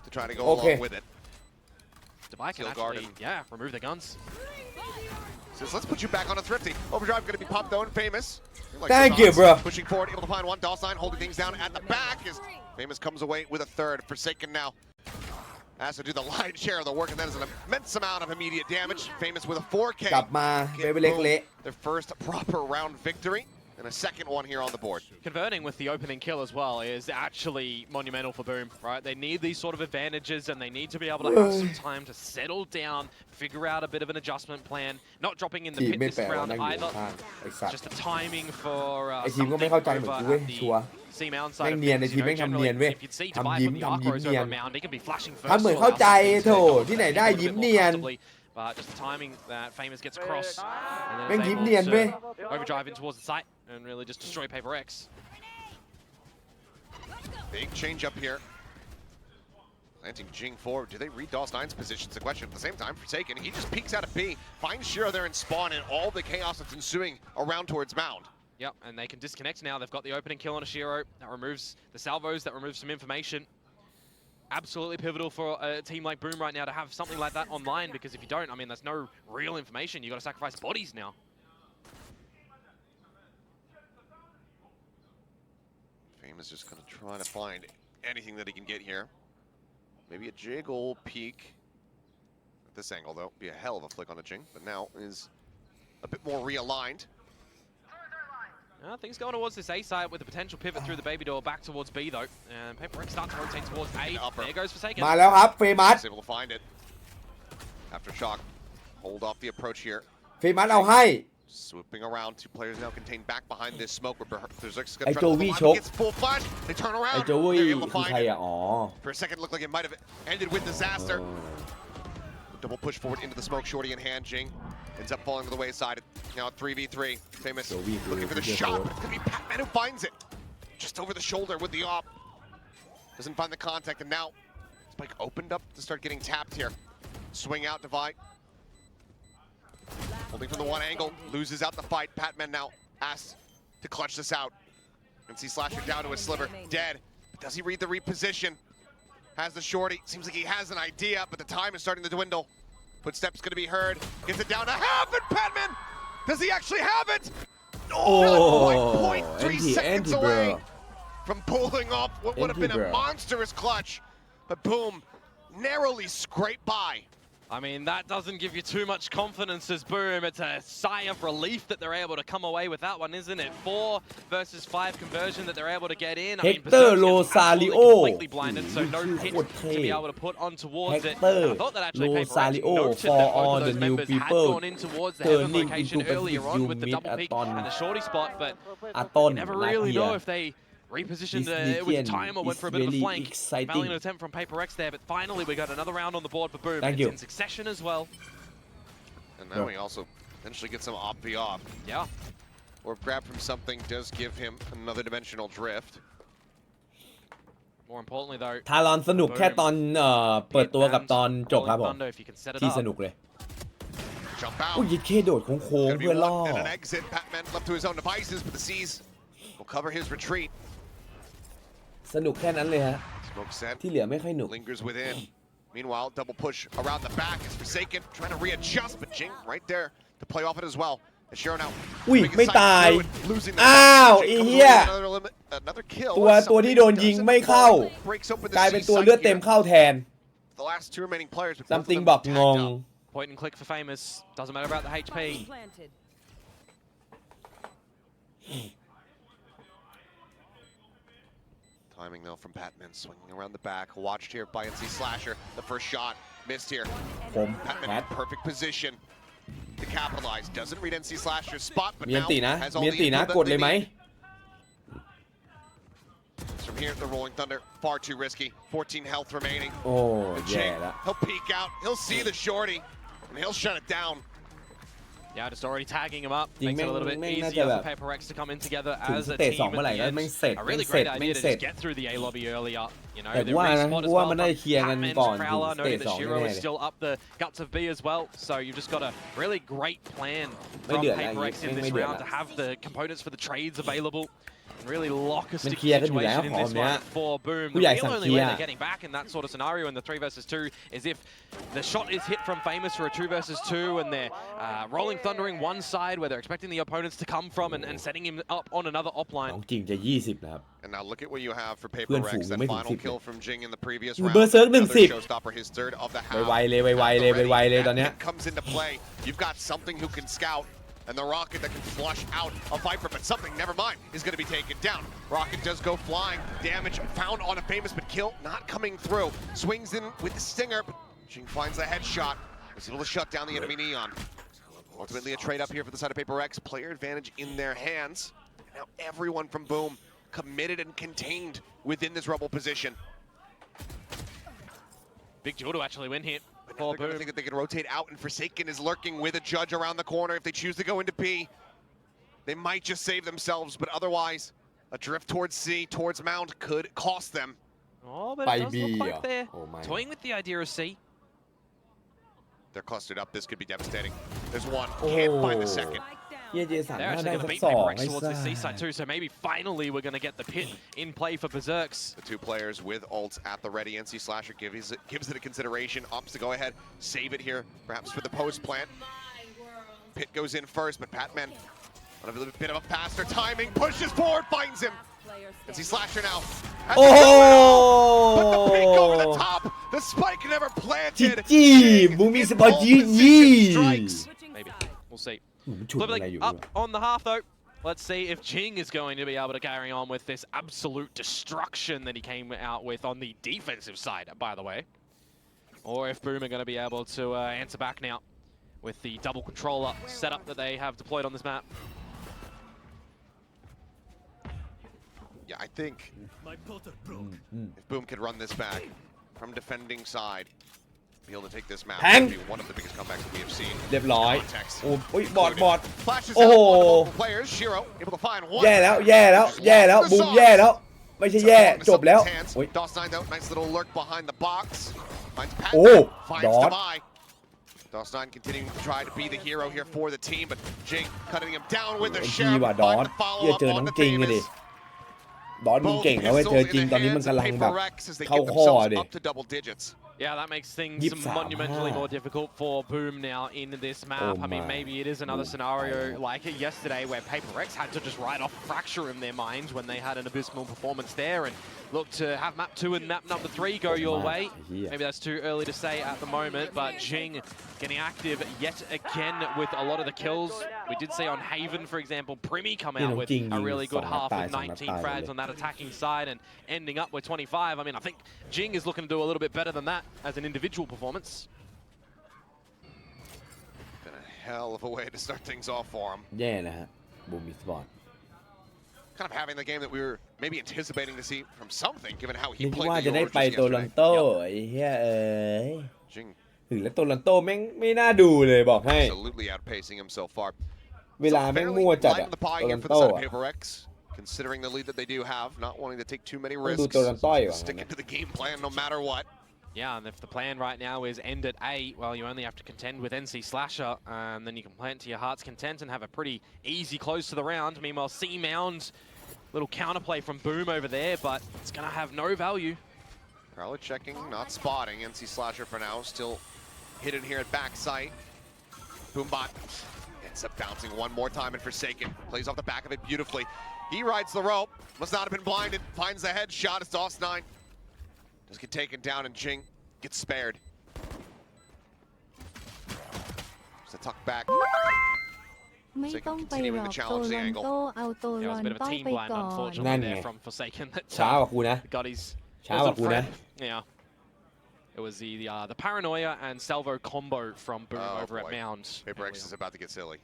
Speaker 3: To try to go
Speaker 1: Okay.
Speaker 3: along with it.
Speaker 2: Divide can
Speaker 3: Still
Speaker 2: actually,
Speaker 3: guarded.
Speaker 2: remove their guns.
Speaker 3: Says, let's put you back on a thrifty. Overdrive going to be popped though and Famous. Like
Speaker 1: Thank
Speaker 3: the
Speaker 1: you,
Speaker 3: dots.
Speaker 1: bro.
Speaker 3: Pushing forward, able to find one. DOS9 holding things down at the back as Famous comes away with a third. Forsaken now has to do the lion's share of the work, and that is an immense amount of immediate damage. Famous with a 4K.
Speaker 1: กลับมาเบเบเล็กเละ
Speaker 3: Their first proper round victory, and a second one here on the board.
Speaker 2: Converting with the opening kill as well is actually monumental for Boom, right? They need these sort of advantages and they need to be able to have some time to settle down, figure out a bit of an adjustment plan, not dropping in the
Speaker 1: ทีม
Speaker 2: pit
Speaker 1: ไม่
Speaker 2: this
Speaker 1: แปลว่า
Speaker 2: round
Speaker 1: นั่งอยู่
Speaker 2: either.
Speaker 1: ข้างไอ้สัตว์
Speaker 2: Just the timing for
Speaker 1: ไอ้ทีมก็ไม่
Speaker 2: something
Speaker 1: เข้าใจเหมือน
Speaker 2: over
Speaker 1: กูเว้ย
Speaker 2: at
Speaker 1: ชัวร์
Speaker 2: the C-mount
Speaker 1: แม่
Speaker 2: side
Speaker 1: ง
Speaker 2: of
Speaker 1: เนียน
Speaker 2: things.
Speaker 1: ไอ้ทีม
Speaker 2: You
Speaker 1: แม่
Speaker 2: know,
Speaker 1: งทำ
Speaker 2: generally,
Speaker 1: เนียนเว้ย
Speaker 2: if you'd see
Speaker 1: ทำ
Speaker 2: Divide
Speaker 1: ยิ้ม
Speaker 2: from the
Speaker 1: ทำ
Speaker 2: arc
Speaker 1: ยิ้ม
Speaker 2: rows
Speaker 1: เนียน
Speaker 2: over a mound, he can be flashing first.
Speaker 1: ทำเหมือนเข้าใจโถที่ไหนได้ยิ้มเนียน
Speaker 2: But just the timing that Famous gets across and
Speaker 1: แม่ง
Speaker 2: then
Speaker 1: ยิ้
Speaker 2: is
Speaker 1: มเนียน
Speaker 2: able
Speaker 1: เว้ย
Speaker 2: to overdrive in towards the site and really just destroy Paper X.
Speaker 3: Big change up here. Planting Jing forward. Do they read DOS9's position? It's a question. At the same time, Forsaken, he just peeks out of B, finds Shiro there in spawn, and all the chaos that's ensuing around towards Mound.
Speaker 2: Yep, and they can disconnect now. They've got the opening kill on Ashiro. That removes the salvos, that removes some information. Absolutely pivotal for a team like Boom right now to have something like that online, because if you don't, I mean, there's no real information. You've got to sacrifice bodies now.
Speaker 3: Famous just going to try to find anything that he can get here. Maybe a jiggle peek. At this angle, though, be a hell of a flick on a Jing, but now is a bit more realigned.
Speaker 2: Things going towards this A side with a potential pivot through the baby door back towards B, though. And Paper X starts to rotate towards A. There goes Forsaken.
Speaker 1: มาแล้วครับเฟมัส
Speaker 3: He's able to find it. Aftershock, hold off the approach here.
Speaker 1: เฟมัสเอาให้
Speaker 3: Swooping around, two players now contained back behind this smoke. Berserk's
Speaker 1: ไอ้
Speaker 3: gonna
Speaker 1: โจ
Speaker 3: try to
Speaker 1: วี่
Speaker 3: pull
Speaker 1: ช
Speaker 3: line,
Speaker 1: ก
Speaker 3: gets full flash. They turn
Speaker 1: ไอ้
Speaker 3: around.
Speaker 1: โจวี่
Speaker 3: They're able to
Speaker 1: คือ
Speaker 3: find
Speaker 1: ใคร
Speaker 3: it.
Speaker 1: อ่ะอ๋อ
Speaker 3: For a second, looked like it might have ended with disaster. Double push forward into the smoke, shorty in hand. Jing ends up falling to the wayside. Now 3v3. Famous looking for the shot, but it's gonna be Pac-Man who finds it. Just over the shoulder with the op. Doesn't find the contact, and now Spike opened up to start getting tapped here. Swing out, Divide. Holding from the one angle, loses out the fight. Pac-Man now asks to clutch this out. And see Slasher down to a sliver, dead. But does he read the reposition? Has the shorty. Seems like he has an idea, but the time is starting to dwindle. Footsteps gonna be heard. Gets it down to half, and Pac-Man! Does he actually have it? 0.3 seconds
Speaker 1: anti,
Speaker 3: away
Speaker 1: bro.
Speaker 3: from pulling off what would have been
Speaker 1: Anti,
Speaker 3: a
Speaker 1: bro.
Speaker 3: monstrous clutch, but Boom narrowly scraped by.
Speaker 2: I mean, that doesn't give you too much confidence as Boom. It's a sigh of relief that they're able to come away with that one, isn't it? 4 versus 5 conversion that they're able to get in. I mean,
Speaker 1: Hector
Speaker 2: Berserk's
Speaker 1: Rosario.
Speaker 2: completely blinded, so no
Speaker 1: Ooh,
Speaker 2: hit
Speaker 1: โคตรเท่
Speaker 2: to be able to put on towards it.
Speaker 1: Hector
Speaker 2: And I thought that actually PRX
Speaker 1: Rosario
Speaker 2: noted
Speaker 1: for
Speaker 2: that both
Speaker 1: all
Speaker 2: of
Speaker 1: the
Speaker 2: those
Speaker 1: new
Speaker 2: members had
Speaker 1: people
Speaker 2: gone in towards the heaven
Speaker 1: turning
Speaker 2: location
Speaker 1: into
Speaker 2: earlier on with the
Speaker 1: mid
Speaker 2: double peek
Speaker 1: Aton.
Speaker 2: and the shorty spot, but
Speaker 1: อาต้น
Speaker 2: you never
Speaker 1: ลา
Speaker 2: really
Speaker 1: เทีย
Speaker 2: know if they repositioned
Speaker 1: This
Speaker 2: with
Speaker 1: Legion
Speaker 2: time or went
Speaker 1: is
Speaker 2: for a bit of a
Speaker 1: really
Speaker 2: flank.
Speaker 1: exciting.
Speaker 2: Valiant attempt from PRX there, but finally we got another round on the board for Boom.
Speaker 1: Thank
Speaker 2: It's
Speaker 1: you.
Speaker 2: in succession as well.
Speaker 3: And now we also potentially get some off.
Speaker 2: Yeah.
Speaker 3: Or grab from something does give him another dimensional drift.
Speaker 2: More importantly though,
Speaker 1: ทารอนสนุกแค่ตอนเปิดตัวกับตอนจบครับผม
Speaker 2: Thunder, if you can set it
Speaker 1: ที่
Speaker 2: up.
Speaker 1: สนุกเลย
Speaker 3: Jump out.
Speaker 1: อุ้ยเคโดดโค้ง
Speaker 3: Gonna
Speaker 1: ๆ
Speaker 3: be
Speaker 1: เพื่อล่อ
Speaker 3: one and an exit. Patman left to his own devices, but the Seas will cover his retreat.
Speaker 1: สนุกแค่นั้นเลยฮะ
Speaker 3: Smoke set.
Speaker 1: ที่เหลือไม่ค่อยหนุก
Speaker 3: Lingers within. Meanwhile, double push around the back. It's Forsaken trying to readjust, but Jing right there to play off it as well. The Shiro now.
Speaker 1: อุ้ย
Speaker 3: making
Speaker 1: ไม่
Speaker 3: sight
Speaker 1: ตาย
Speaker 3: through, losing the
Speaker 1: อ้าว
Speaker 3: Jing
Speaker 1: ไอ้
Speaker 3: comes
Speaker 1: เหี้ย
Speaker 3: away with another kill.
Speaker 1: ตัวที่โดนยิงไม่เข้า
Speaker 3: Breaks open the
Speaker 1: กลายเป็น
Speaker 3: C
Speaker 1: ตัว
Speaker 3: site
Speaker 1: เลือดเต็ม
Speaker 3: here.
Speaker 1: เข้าแทน
Speaker 3: The last 2 remaining players. But both of
Speaker 1: something
Speaker 3: them
Speaker 1: บอก
Speaker 3: tagged
Speaker 1: งง
Speaker 3: up.
Speaker 2: Point and click for Famous. Doesn't matter about the HP.
Speaker 5: Spike planted.
Speaker 3: Timing though from Patman, swinging around the back. Watched here by NC Slasher. The first shot missed here.
Speaker 1: ผม
Speaker 3: Patman
Speaker 1: แพ
Speaker 3: in
Speaker 1: ท
Speaker 3: perfect position to capitalize. Doesn't read NC Slasher's spot, but
Speaker 1: มีอัน
Speaker 3: now
Speaker 1: ตินะ
Speaker 3: has
Speaker 1: มี
Speaker 3: all
Speaker 1: อัน
Speaker 3: the
Speaker 1: ตินะ
Speaker 3: input
Speaker 1: กด
Speaker 3: that
Speaker 1: เล
Speaker 3: they
Speaker 1: ยไหม
Speaker 3: need. From here, the Rolling Thunder far too risky. 14 health remaining.
Speaker 1: โอ้
Speaker 3: The
Speaker 1: แย่
Speaker 3: Jing,
Speaker 1: แล้ว
Speaker 3: he'll peek out. He'll see the shorty, and he'll shut it down.
Speaker 2: Yeah, just already tagging him up.
Speaker 1: Jing
Speaker 2: Makes it a little bit
Speaker 1: แม่งน่า
Speaker 2: easier
Speaker 1: จะ
Speaker 2: for PRX to come in together
Speaker 1: ถึง
Speaker 2: as
Speaker 1: ส
Speaker 2: a
Speaker 1: เตจ
Speaker 2: team
Speaker 1: 2 เมื่อไหร่
Speaker 2: at
Speaker 1: แล้ว
Speaker 2: the
Speaker 1: แม่ง
Speaker 2: end.
Speaker 1: เสร็จ
Speaker 2: A
Speaker 1: แม่
Speaker 2: really
Speaker 1: งเสร็จ
Speaker 2: great
Speaker 1: แม่ง
Speaker 2: idea to
Speaker 1: เสร็จ
Speaker 2: just get through the A lobby earlier. You know,
Speaker 1: แต่
Speaker 2: the
Speaker 1: ว่านะ
Speaker 2: respot
Speaker 1: กู
Speaker 2: as
Speaker 1: ว่า
Speaker 2: well
Speaker 1: มันน่าจะ
Speaker 2: from
Speaker 1: เคลียร์กัน
Speaker 2: Patman's
Speaker 1: ก่อนถึง
Speaker 2: Prowler,
Speaker 1: สเตจ
Speaker 2: noting that
Speaker 1: 2
Speaker 2: Shiro
Speaker 1: แน่
Speaker 2: is
Speaker 1: ๆเลย
Speaker 2: still up the guts of B as well. So you've just got a really great plan
Speaker 1: ไม่
Speaker 2: from
Speaker 1: เดือดแล้ว
Speaker 2: PRX in
Speaker 1: ไม่
Speaker 2: this
Speaker 1: เดือด
Speaker 2: round
Speaker 1: แล้ว
Speaker 2: to have the components for the trades available. And really lock a
Speaker 1: มัน
Speaker 2: sticky
Speaker 1: เคลียร์กันอยู่แล้ว
Speaker 2: situation in
Speaker 1: ขอ
Speaker 2: this
Speaker 1: งเนี้ย
Speaker 2: one for Boom.
Speaker 1: ผู้
Speaker 2: The
Speaker 1: ใหญ่
Speaker 2: real
Speaker 1: สั่ง
Speaker 2: only
Speaker 1: เคลี
Speaker 2: way
Speaker 1: ยร์
Speaker 2: they're getting back in that sort of scenario in the 3 versus 2 is if the shot is hit from Famous for a 2 versus 2 and they're rolling thundering one side where they're expecting the opponents to come from and setting him up on another op
Speaker 1: น้
Speaker 2: line.
Speaker 1: องจริงจะ 20 นะครับ
Speaker 3: And now look at what you have for
Speaker 1: เพื่อนฝู
Speaker 3: PRX.
Speaker 1: ง
Speaker 3: That
Speaker 1: ไม่ถึง
Speaker 3: final
Speaker 1: 10
Speaker 3: kill from Jing in the previous
Speaker 1: อยู่
Speaker 3: round.
Speaker 1: เบอร์เซิร์ก
Speaker 3: Another
Speaker 1: 10
Speaker 3: showstopper, his third of the half.
Speaker 1: ไวๆเลยไวๆเลยไวๆเลยตอนเนี้ย
Speaker 3: That comes into play. You've got something who can scout. And the Rocket that can flush out a Viper, but something, never mind, is going to be taken down. Rocket does go flying. Damage found on a Famous, but kill not coming through. Swings in with the Stinger, but Jing finds the headshot. Was able to shut down the enemy Neon. Ultimately, a trade up here for the side of PRX. Player advantage in their hands. And now everyone from Boom committed and contained within this Rebel position.
Speaker 2: Big Jewel to actually win here.
Speaker 3: But now they're going to think that they can rotate out, and Forsaken is lurking with a Judge around the corner. If they choose to go into B, they might just save themselves, but otherwise, a drift towards C, towards Mound could cost them.
Speaker 2: Oh, but
Speaker 1: By
Speaker 2: it does look
Speaker 1: B,
Speaker 2: like they're
Speaker 1: oh my.
Speaker 2: toying with the idea of C.
Speaker 3: They're clustered up. This could be devastating. There's one. Can't find the second.
Speaker 5: Spike
Speaker 1: เฮีย
Speaker 5: down.
Speaker 1: เจสัน
Speaker 2: They're
Speaker 1: น่า
Speaker 2: actually
Speaker 1: ได้
Speaker 2: going to
Speaker 1: สัก
Speaker 2: beat
Speaker 1: 2
Speaker 2: PRX
Speaker 1: ไอ้
Speaker 2: towards the C
Speaker 1: สั
Speaker 2: side
Speaker 1: ส
Speaker 2: too, so maybe finally we're going to get the pit in play for Berserks.
Speaker 3: The 2 players with ults at the ready. NC Slasher gives it a consideration. Opts to go ahead, save it here, perhaps for the post plant. Pit goes in first, but Patman on a little bit of a faster timing, pushes forward, finds him.
Speaker 5: Player
Speaker 3: NC
Speaker 5: standing.
Speaker 3: Slasher now. Has
Speaker 1: Oh!
Speaker 3: to go it all, but the peek over the top. The spike never
Speaker 1: จี
Speaker 3: planted.
Speaker 1: จี้
Speaker 3: Jing
Speaker 1: บูมี
Speaker 3: in
Speaker 1: สปอร์ต
Speaker 3: pole
Speaker 1: จีจี
Speaker 3: position strikes.
Speaker 5: Switching
Speaker 2: Maybe.
Speaker 5: sides.
Speaker 2: We'll see.
Speaker 1: มันฉุดอะไรอยู่
Speaker 2: Flipping up on the half though. Let's see if Jing is going to be able to carry on with this absolute destruction that he came out with on the defensive side, by the way. Or if Boom are going to be able to answer back now with the double controller setup that they have deployed on this map.
Speaker 3: Yeah, I think if Boom could run this back from defending side, be able to take this map,
Speaker 1: Hang.
Speaker 3: would be one of the biggest comebacks that we have seen.
Speaker 1: เรียบร้อย
Speaker 3: Context.
Speaker 1: โอ้ยบอดบอด
Speaker 3: Flashes
Speaker 1: Oh.
Speaker 3: out on the multiple players. Shiro able to find one.
Speaker 1: แย่แล้วแย่แล้วแย่แล้วบูมแย่แล้วไม่ใช่แย่จบแล้วโอ้ย
Speaker 3: DOS9 though, nice little lurk behind the box. Finds Pat.
Speaker 1: Oh,
Speaker 3: finds
Speaker 1: Dot.
Speaker 3: Devi. DOS9 continuing to try to be the hero here for the team, but Jing cutting him down with the
Speaker 1: ไอ้
Speaker 3: share.
Speaker 1: ที่ว่าดอ
Speaker 3: Find
Speaker 1: ท
Speaker 3: the
Speaker 1: เฮีย
Speaker 3: follow-up
Speaker 1: เจอน้
Speaker 3: on
Speaker 1: อง
Speaker 3: the
Speaker 1: จริงเลยดิ
Speaker 3: famous.
Speaker 1: ดอทมึง
Speaker 3: Both
Speaker 1: เก่งนะเว้ยเจอ
Speaker 3: pistols
Speaker 1: จริง
Speaker 3: in
Speaker 1: ตอนนี้
Speaker 3: the
Speaker 1: มัน
Speaker 3: hands
Speaker 1: กำลั
Speaker 3: of
Speaker 1: งแบบ
Speaker 3: PRX as they
Speaker 1: เข้า
Speaker 3: get
Speaker 1: ข้อ
Speaker 3: themselves
Speaker 1: ดิ
Speaker 3: up to double digits.
Speaker 2: Yeah, that makes things
Speaker 1: 23
Speaker 2: monumentally more difficult for Boom now in this map.
Speaker 1: Oh
Speaker 2: I mean,
Speaker 1: my.
Speaker 2: maybe it is another scenario like yesterday where PRX had to just write off Fracture in their minds when they had an abysmal performance there and look to have map 2 and map number 3 go your way. Maybe that's too early to say at the moment, but Jing getting active yet again with a lot of the kills. We did see on Haven, for example, Primi come out with a really good half with 19 frags on that attacking side and ending up with 25. I mean, I think Jing is looking to do a little bit better than that as an individual performance.
Speaker 3: Been a hell of a way to start things off for him.
Speaker 1: แย่นะฮะบูมมีสปอร์ต
Speaker 3: Kind of having the game that we were maybe anticipating to see from something, given how
Speaker 1: นึ
Speaker 3: he
Speaker 1: ก
Speaker 3: played
Speaker 1: ว่า
Speaker 3: the
Speaker 1: จะได้
Speaker 3: Euro
Speaker 1: ไป
Speaker 3: just
Speaker 1: โตลอน
Speaker 3: yesterday.
Speaker 1: โตไอ้เหี้ยเอ้ย
Speaker 3: Jing
Speaker 1: ถึงแล้วโตลอนโตแม่งไม่น่าดูเลยบอกให้
Speaker 3: absolutely outpacing him so far.
Speaker 1: เวลาแม่งมั่วจัด
Speaker 3: Light
Speaker 1: อะ
Speaker 3: in the pie
Speaker 1: โตล
Speaker 3: here
Speaker 1: อน
Speaker 3: for
Speaker 1: โต
Speaker 3: the side of
Speaker 1: อะ
Speaker 3: PRX, considering the lead that they do have, not wanting to take too many
Speaker 1: ต้องดู
Speaker 3: risks,
Speaker 1: โตลอนโตอยู่
Speaker 3: just sticking to the game plan no matter what.
Speaker 2: Yeah, and if the plan right now is end at 8, well, you only have to contend with NC Slasher, and then you can play it to your heart's content and have a pretty easy close to the round. Meanwhile, C Mound, little counterplay from Boom over there, but it's going to have no value.
Speaker 3: Probably checking, not spotting. NC Slasher for now, still hidden here at backside. Boombot ends up bouncing one more time and Forsaken. Plays off the back of it beautifully. He rides the rope, must not have been blinded, finds the headshot. It's DOS9. Does get taken down and Jing gets spared. Just a tuck back.
Speaker 6: ไม่ต้องไปหรอกโตลอนโตเอาโต
Speaker 2: There
Speaker 6: ลอ
Speaker 2: was
Speaker 6: น
Speaker 2: a bit of
Speaker 6: โต
Speaker 2: a team
Speaker 6: ไป
Speaker 2: blind,
Speaker 6: ก่อน
Speaker 2: unfortunately,
Speaker 1: นั่นไง
Speaker 2: there from Forsaken. That
Speaker 1: ช้ากว่ากูนะ
Speaker 2: got his
Speaker 1: ช้ากว่ากูนะ
Speaker 2: Yeah. It was the Paranoia and Salvo combo from Boom
Speaker 3: Oh,
Speaker 2: over
Speaker 3: boy.
Speaker 2: at Mound.
Speaker 3: PRX is about to get silly.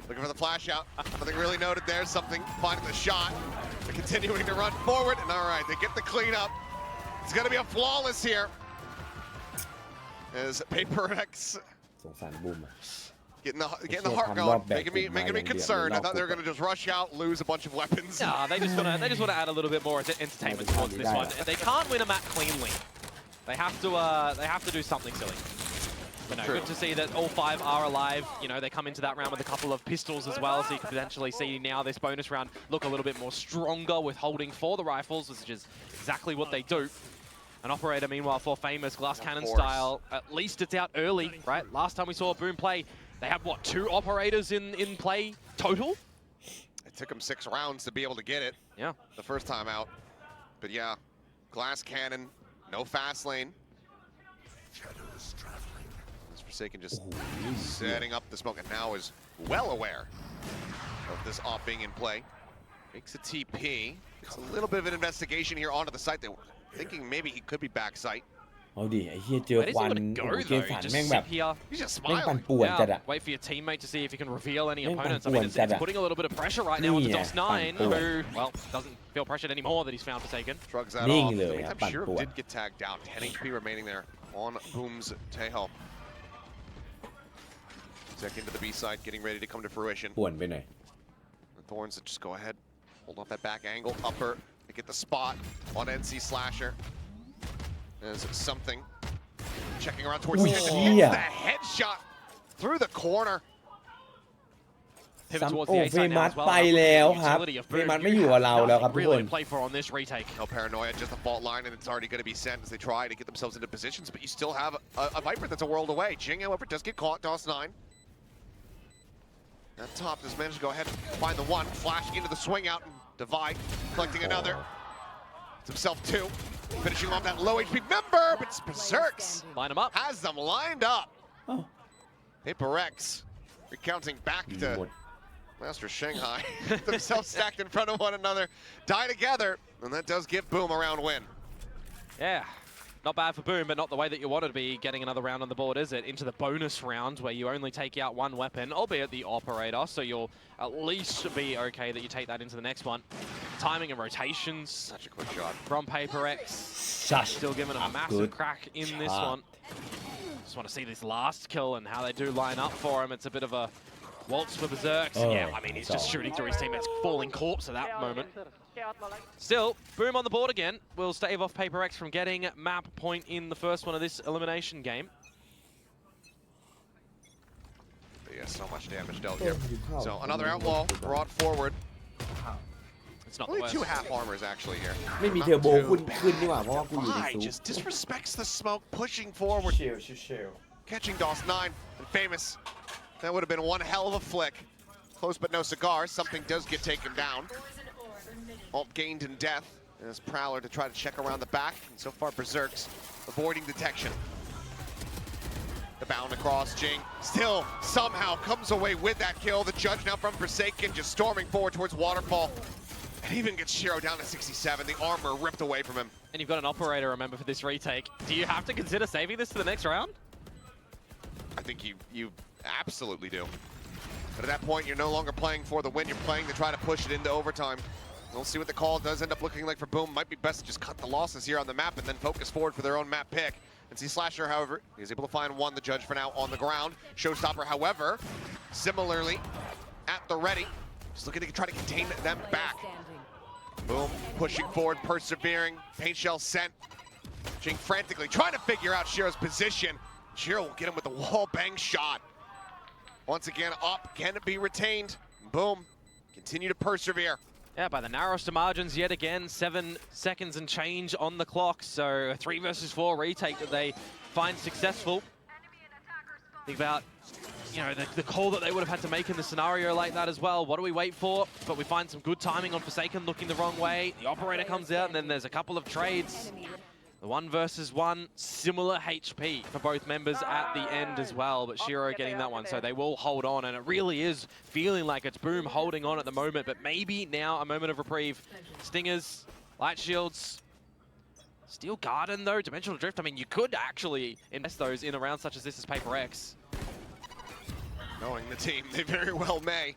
Speaker 3: Looking for the flash out. Nothing really noted there. Something finding the shot. They're continuing to run forward. And all right, they get the cleanup. It's going to be a flawless here. As PRX
Speaker 1: สงสารบูมอะ
Speaker 3: getting the heart going, making me concerned. I thought they were going to just rush out, lose a bunch of weapons.
Speaker 2: Nah, they just want to add a little bit more entertainment towards this one. They can't win a map cleanly. They have to do something silly. But no, good to see that all 5 are alive. You know, they come into that round with a couple of pistols as well, so you can potentially see now this bonus round look a little bit more stronger with holding for the rifles, which is exactly what they do. An operator, meanwhile, for Famous, glass cannon style. At least it's out early, right? Last time we saw Boom play, they had, what, 2 operators in play total?
Speaker 3: It took them 6 rounds to be able to get it.
Speaker 2: Yeah.
Speaker 3: The first time out. But yeah, glass cannon, no fast lane. Forsaken just setting up the smoke and now is well aware of this op being in play. Makes a TP. It's a little bit of an investigation here onto the site. They were thinking maybe he could be back site.
Speaker 1: เอาดิไอ้เหี้ยเจอ
Speaker 2: Where
Speaker 1: ควัน
Speaker 2: does he want to
Speaker 1: โอ้
Speaker 2: go
Speaker 1: โหเจ
Speaker 2: though?
Speaker 1: สัน
Speaker 2: Just
Speaker 1: แม่งแบบ
Speaker 2: sit here.
Speaker 3: He's just
Speaker 1: แม่งปั่น
Speaker 3: smiling.
Speaker 1: ป่วนจัดอะ
Speaker 2: Wait for your teammate to see if he can reveal any
Speaker 1: Mấy
Speaker 2: opponents. I
Speaker 1: bạn
Speaker 2: mean,
Speaker 1: buồn
Speaker 2: it's
Speaker 1: thật à?
Speaker 2: putting a little bit of pressure right now on the
Speaker 1: Nè,
Speaker 2: DOS9,
Speaker 1: bạn buồn.
Speaker 2: who, well, doesn't feel pressured anymore that he's found Forsaken.
Speaker 3: Shrugs that
Speaker 1: Ninh
Speaker 3: off.
Speaker 1: lười,
Speaker 3: Meantime,
Speaker 1: bạn
Speaker 3: Shiro
Speaker 1: buồn.
Speaker 3: did get tagged down. 10 HP remaining there on Boom's Taeho. Zek into the B side, getting ready to come to fruition.
Speaker 1: ป่วนไปหน่อย
Speaker 3: The Thorns that just go ahead, hold off that back angle, upper, they get the spot on NC Slasher. There's something checking around towards the end, and hits
Speaker 1: yeah.
Speaker 3: the headshot through the corner.
Speaker 2: Pivot towards
Speaker 1: โอ้
Speaker 2: the A
Speaker 1: เฟ
Speaker 2: side now
Speaker 1: มัส
Speaker 2: as well.
Speaker 1: ไปแล้วครับ
Speaker 2: Utility of
Speaker 1: เฟ
Speaker 2: Boom.
Speaker 1: มัสไม่อยู่กับเราแล้วครับทุกคน
Speaker 2: Really to play for on this retake.
Speaker 3: No Paranoia, just a fault line, and it's already going to be sent as they try to get themselves into positions, but you still have a Viper that's a world away. Jing, however, does get caught, DOS9. That top just managed to go ahead and find the one, flashing into the swing out and divide, collecting another. It's himself 2, finishing off that low HP member, but it's Berserks
Speaker 2: Line him up.
Speaker 3: has them lined up.
Speaker 1: Oh.
Speaker 3: PRX recounting back
Speaker 1: หม
Speaker 3: to
Speaker 1: ด
Speaker 3: Master Shanghai, themselves stacked in front of one another, die together, and that does give Boom a round win.
Speaker 2: Yeah. Not bad for Boom, but not the way that you wanted to be getting another round on the board, is it? Into the bonus round where you only take out 1 weapon, albeit the operator, so you'll at least be okay that you take that into the next one. Timing and rotations
Speaker 3: Such a quick shot.
Speaker 2: from PRX.
Speaker 1: Such
Speaker 2: Still giving
Speaker 1: a
Speaker 2: a massive
Speaker 1: good
Speaker 2: crack in this
Speaker 1: shot.
Speaker 2: one. Just want to see this last kill and how they do line up for him. It's a bit of a waltz for Berserks.
Speaker 1: Oh,
Speaker 2: Yeah, I mean, he's just shooting through his teammates, falling corpse at that moment. Still, Boom on the board again. Will stave off PRX from getting map point in the first one of this elimination game.
Speaker 3: But yeah, so much damage dealt here. So another outlaw brought forward.
Speaker 2: It's not the
Speaker 3: Only
Speaker 2: worst.
Speaker 3: 2 half armors actually here.
Speaker 1: ไม่มีเทอร์โบขึ้นนี่หว่าเพราะว่ากูอยู่ใน
Speaker 3: Why?
Speaker 1: ซู
Speaker 3: Just disrespects the smoke, pushing forward,
Speaker 1: เชลเชล
Speaker 3: catching DOS9 and Famous. That would have been one hell of a flick. Close but no cigar. Something does get taken down. Alt gained in death. And it's Prowler to try to check around the back. And so far, Berserk's avoiding detection. The bound across, Jing still somehow comes away with that kill. The judge now from Forsaken just storming forward towards Waterfall. And even gets Shiro down to 67. The armor ripped away from him.
Speaker 2: And you've got an operator, remember, for this retake. Do you have to consider saving this to the next round?
Speaker 3: I think you absolutely do. But at that point, you're no longer playing for the win. You're playing to try to push it into overtime. We'll see what the call does end up looking like for Boom. Might be best to just cut the losses here on the map and then focus forward for their own map pick. And see Slasher, however, he's able to find one. The judge for now on the ground. Showstopper, however, similarly at the ready. Just looking to try to contain them back. Boom, pushing forward, persevering. Paint shell sent. Jing frantically trying to figure out Shiro's position. Shiro will get him with the wall bang shot. Once again, up, can it be retained? Boom, continue to persevere.
Speaker 2: Yeah, by the narrowest of margins yet again, 7 seconds and change on the clock. So a 3 versus 4 retake that they find successful. Think about, you know, the call that they would have had to make in the scenario like that as well. What do we wait for? But we find some good timing on Forsaken looking the wrong way. The operator comes out and then there's a couple of trades. The 1 versus 1, similar HP for both members at the end as well, but Shiro getting that one, so they will hold on, and it really is feeling like it's Boom holding on at the moment, but maybe now a moment of reprieve. Stingers, Light Shields, Steel Garden though, Dimensional Drift, I mean, you could actually invest those in a round such as this as Paper X.
Speaker 3: Knowing the team, they very well may.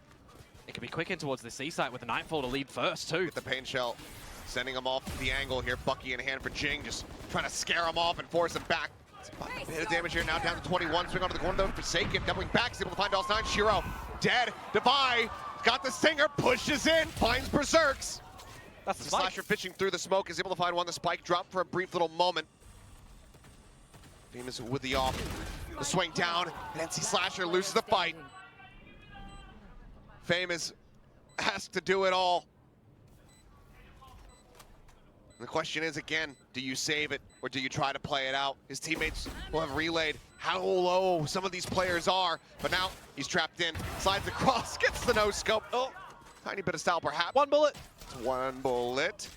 Speaker 2: It could be quick in towards the C site with the Nightfall to lead first too.
Speaker 3: With the pain shell. Sending him off the angle here. Bucky in hand for Jing, just trying to scare him off and force him back. A bit of damage here, now down to 21. Swing onto the corner though, Forsaken, doubling back, he's able to find DOS9. Shiro, dead. Devi, got the stinger, pushes in, finds Berserks.
Speaker 2: That's the
Speaker 3: Slasher fishing through the smoke, is able to find one. The spike drop for a brief little moment. Famous with the off. The swing down, and NC Slasher loses the fight. Famous has to do it all. The question is, again, do you save it or do you try to play it out? His teammates will have relayed how low some of these players are, but now he's trapped in, slides across, gets the no-scope. Oh, tiny bit of style perhaps.
Speaker 2: 1 bullet.
Speaker 3: 1 bullet.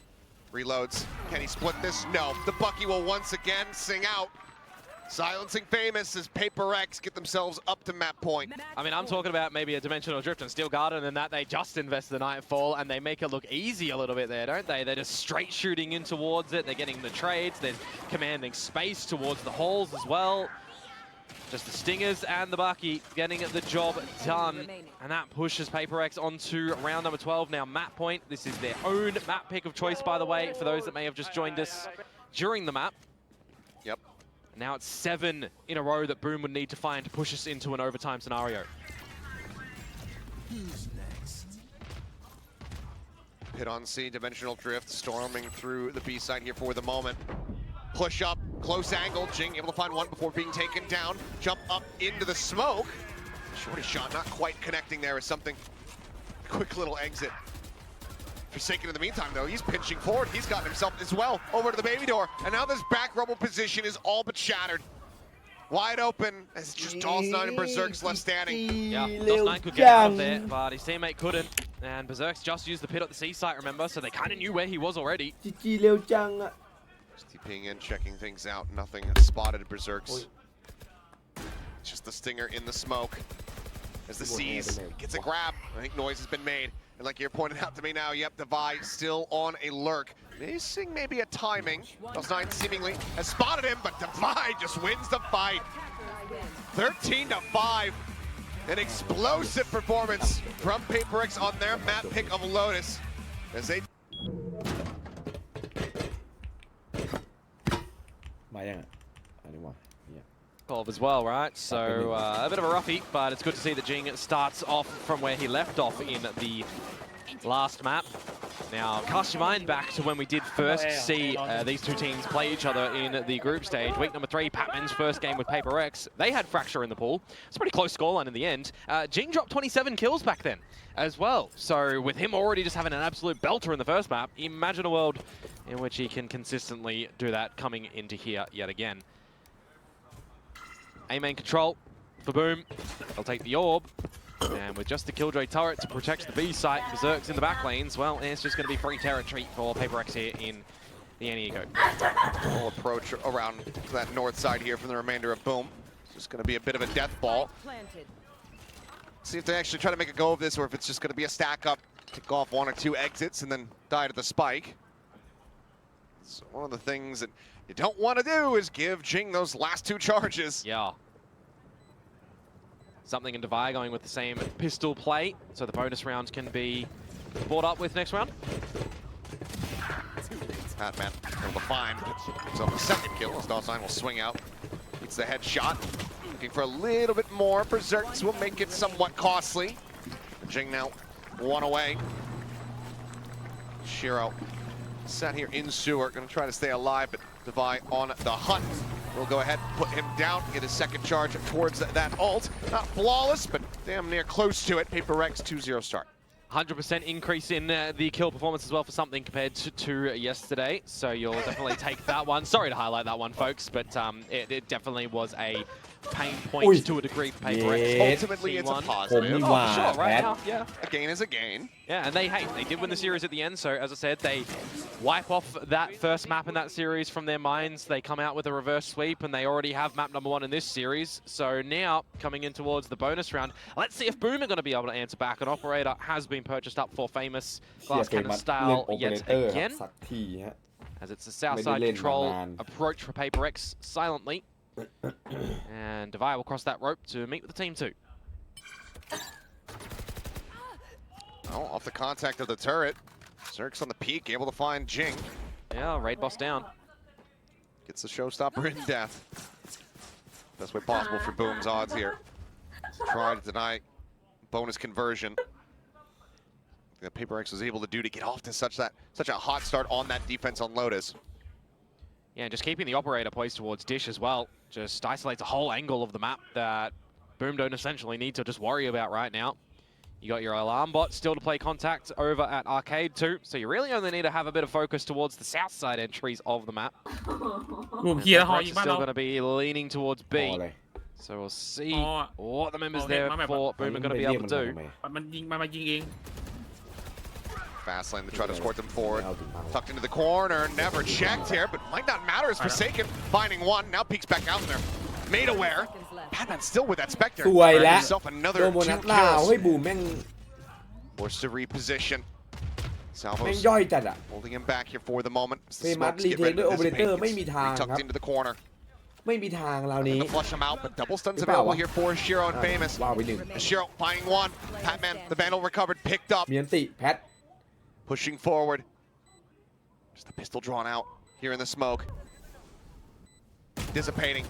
Speaker 3: Reloads. Can he split this? No. The Bucky will once again sing out. Silencing Famous as Paper X get themselves up to map point.
Speaker 2: I mean, I'm talking about maybe a Dimensional Drift and Steel Garden, and that they just invest the Nightfall and they make it look easy a little bit there, don't they? They're just straight shooting in towards it. They're getting the trades. They're commanding space towards the holes as well. Just the Stingers and the Bucky getting the job done. And that pushes Paper X onto round number 12. Now map point. This is their own map pick of choice, by the way, for those that may have just joined us during the map.
Speaker 3: Yep.
Speaker 2: Now it's 7 in a row that Boom would need to find to push us into an overtime scenario.
Speaker 3: Who's next? Pit on C, Dimensional Drift, storming through the B side here for the moment. Push up, close angle, Jing able to find one before being taken down. Jump up into the smoke. Shorty shot, not quite connecting there as something. Quick little exit. Forsaken in the meantime, though, he's pinching forward. He's gotten himself as well over to the baby door. And now this back rubble position is all but shattered. Wide open as it's just DOS9 and Berserk's left standing.
Speaker 2: Yeah, DOS9 could get out of there, but his teammate couldn't. And Berserk's just used the pit at the C site, remember? So they kind of knew where he was already.
Speaker 1: GG เร็วจังอะ
Speaker 3: Just TPing in, checking things out. Nothing spotted at Berserk's. Just the stinger in the smoke. As the C's gets a grab. I think noise has been made. And like you're pointing out to me now, yep, Devi still on a lurk. Missing maybe a timing. DOS9 seemingly has spotted him, but Devi just wins the fight. 13-5. An explosive performance from Paper X on their map pick of Lotus. As they
Speaker 1: มายังอะอันนี้วะเนี่ย
Speaker 2: As well, right? So a bit of a roughie, but it's good to see that Jing starts off from where he left off in the last map. Now, cast your mind back to when we did first see these two teams play each other in the group stage. Week number 3, Patman's first game with PRX. They had Fracture in the pool. It's a pretty close scoreline in the end. Jing dropped 27 kills back then as well. So with him already just having an absolute belter in the first map, imagine a world in which he can consistently do that coming into here yet again. A main control for Boom. They'll take the orb. And with just the Killjoy turret to protect the B site, Berserk's in the back lanes, well, it's just going to be free territory for PRX here in the NE-Eco.
Speaker 3: We'll approach around that north side here from the remainder of Boom. It's just going to be a bit of a death ball. See if they actually try to make a go of this, or if it's just going to be a stack up, kick off 1 or 2 exits, and then die to the spike. So one of the things that you don't want to do is give Jing those last 2 charges.
Speaker 2: Yeah. Something in Divide going with the same pistol play, so the bonus rounds can be brought up with next round.
Speaker 3: Patman able to find himself a second kill as dt's9 will swing out. Gets the headshot. Looking for a little bit more. Berserks will make it somewhat costly. Jing now 1 away. Shiro sat here in sewer, gonna try to stay alive, but Divide on the hunt. We'll go ahead, put him down, get his second charge towards that ult. Not flawless, but damn near close to it. PRX 2-0 start.
Speaker 2: 100% increase in the kill performance as well for something compared to yesterday. So you'll definitely take that one. Sorry to highlight that one, folks, but it definitely was a pain point to a degree for PRX.
Speaker 3: Ultimately, it's a
Speaker 2: T1.
Speaker 3: positive.
Speaker 2: Oh, sure, right now, yeah.
Speaker 3: A gain is a gain.
Speaker 2: Yeah, and they did win the series at the end, so as I said, they wipe off that first map in that series from their minds. They come out with a reverse sweep, and they already have map number 1 in this series. So now, coming in towards the bonus round, let's see if Boom are going to be able to answer back. An Operator has been purchased up for Famous Glass Cannon style yet again, as it's a south side control approach for PRX silently. And Divide will cross that rope to meet with the team 2.
Speaker 3: Oh, off the contact of the turret. Zerk's on the peak, able to find Jing.
Speaker 2: Yeah, raid boss down.
Speaker 3: Gets the showstopper in death. Best way possible for Boom's odds here. Try to deny bonus conversion. That PRX was able to do to get off to such a hot start on that defense on Lotus.
Speaker 2: Yeah, and just keeping the Operator poised towards Dish as well. Just isolates a whole angle of the map that Boom don't essentially need to just worry about right now. You got your alarm bot still to play contact over at Arcade 2, so you really only need to have a bit of focus towards the south side entries of the map. PRX is still going to be leaning towards B, so we'll see what the members there for Boom are going to be able to do.
Speaker 3: Fast lane to try to escort them forward. Tucked into the corner, never checked here, but might not matter as Forsaken finding one. Now peeks back out there. Made aware. Patman still with that Spectre.
Speaker 1: สวยแล้ว
Speaker 3: Himself
Speaker 1: โด
Speaker 3: another
Speaker 1: นโบนัส
Speaker 3: 2
Speaker 1: ลาวให้
Speaker 3: kills.
Speaker 1: บูมแม่ง
Speaker 3: Forced to reposition.
Speaker 1: แม่ง
Speaker 3: Salvo's
Speaker 1: ย่อยจัดอ่ะ
Speaker 3: holding him back here for the moment.
Speaker 1: Famous
Speaker 3: Smokes get
Speaker 1: retake
Speaker 3: ready to
Speaker 1: ด้วย Operator
Speaker 3: dissipate.
Speaker 1: ไม่มีทาง
Speaker 3: Tucked
Speaker 1: ครับ
Speaker 3: into the corner.
Speaker 1: ไม่มีทางเรานี้
Speaker 3: To flush him out, but double stuns
Speaker 1: หรือเปล่า
Speaker 3: available
Speaker 1: วะ
Speaker 3: here for Shiro and Famous.
Speaker 1: ว้าวไปหนึ่ง
Speaker 3: Shiro finding one. Patman, the Vandal recovered, picked up,
Speaker 1: มีอันติแพท
Speaker 3: pushing forward. Just the pistol drawn out here in the smoke. Dissipating.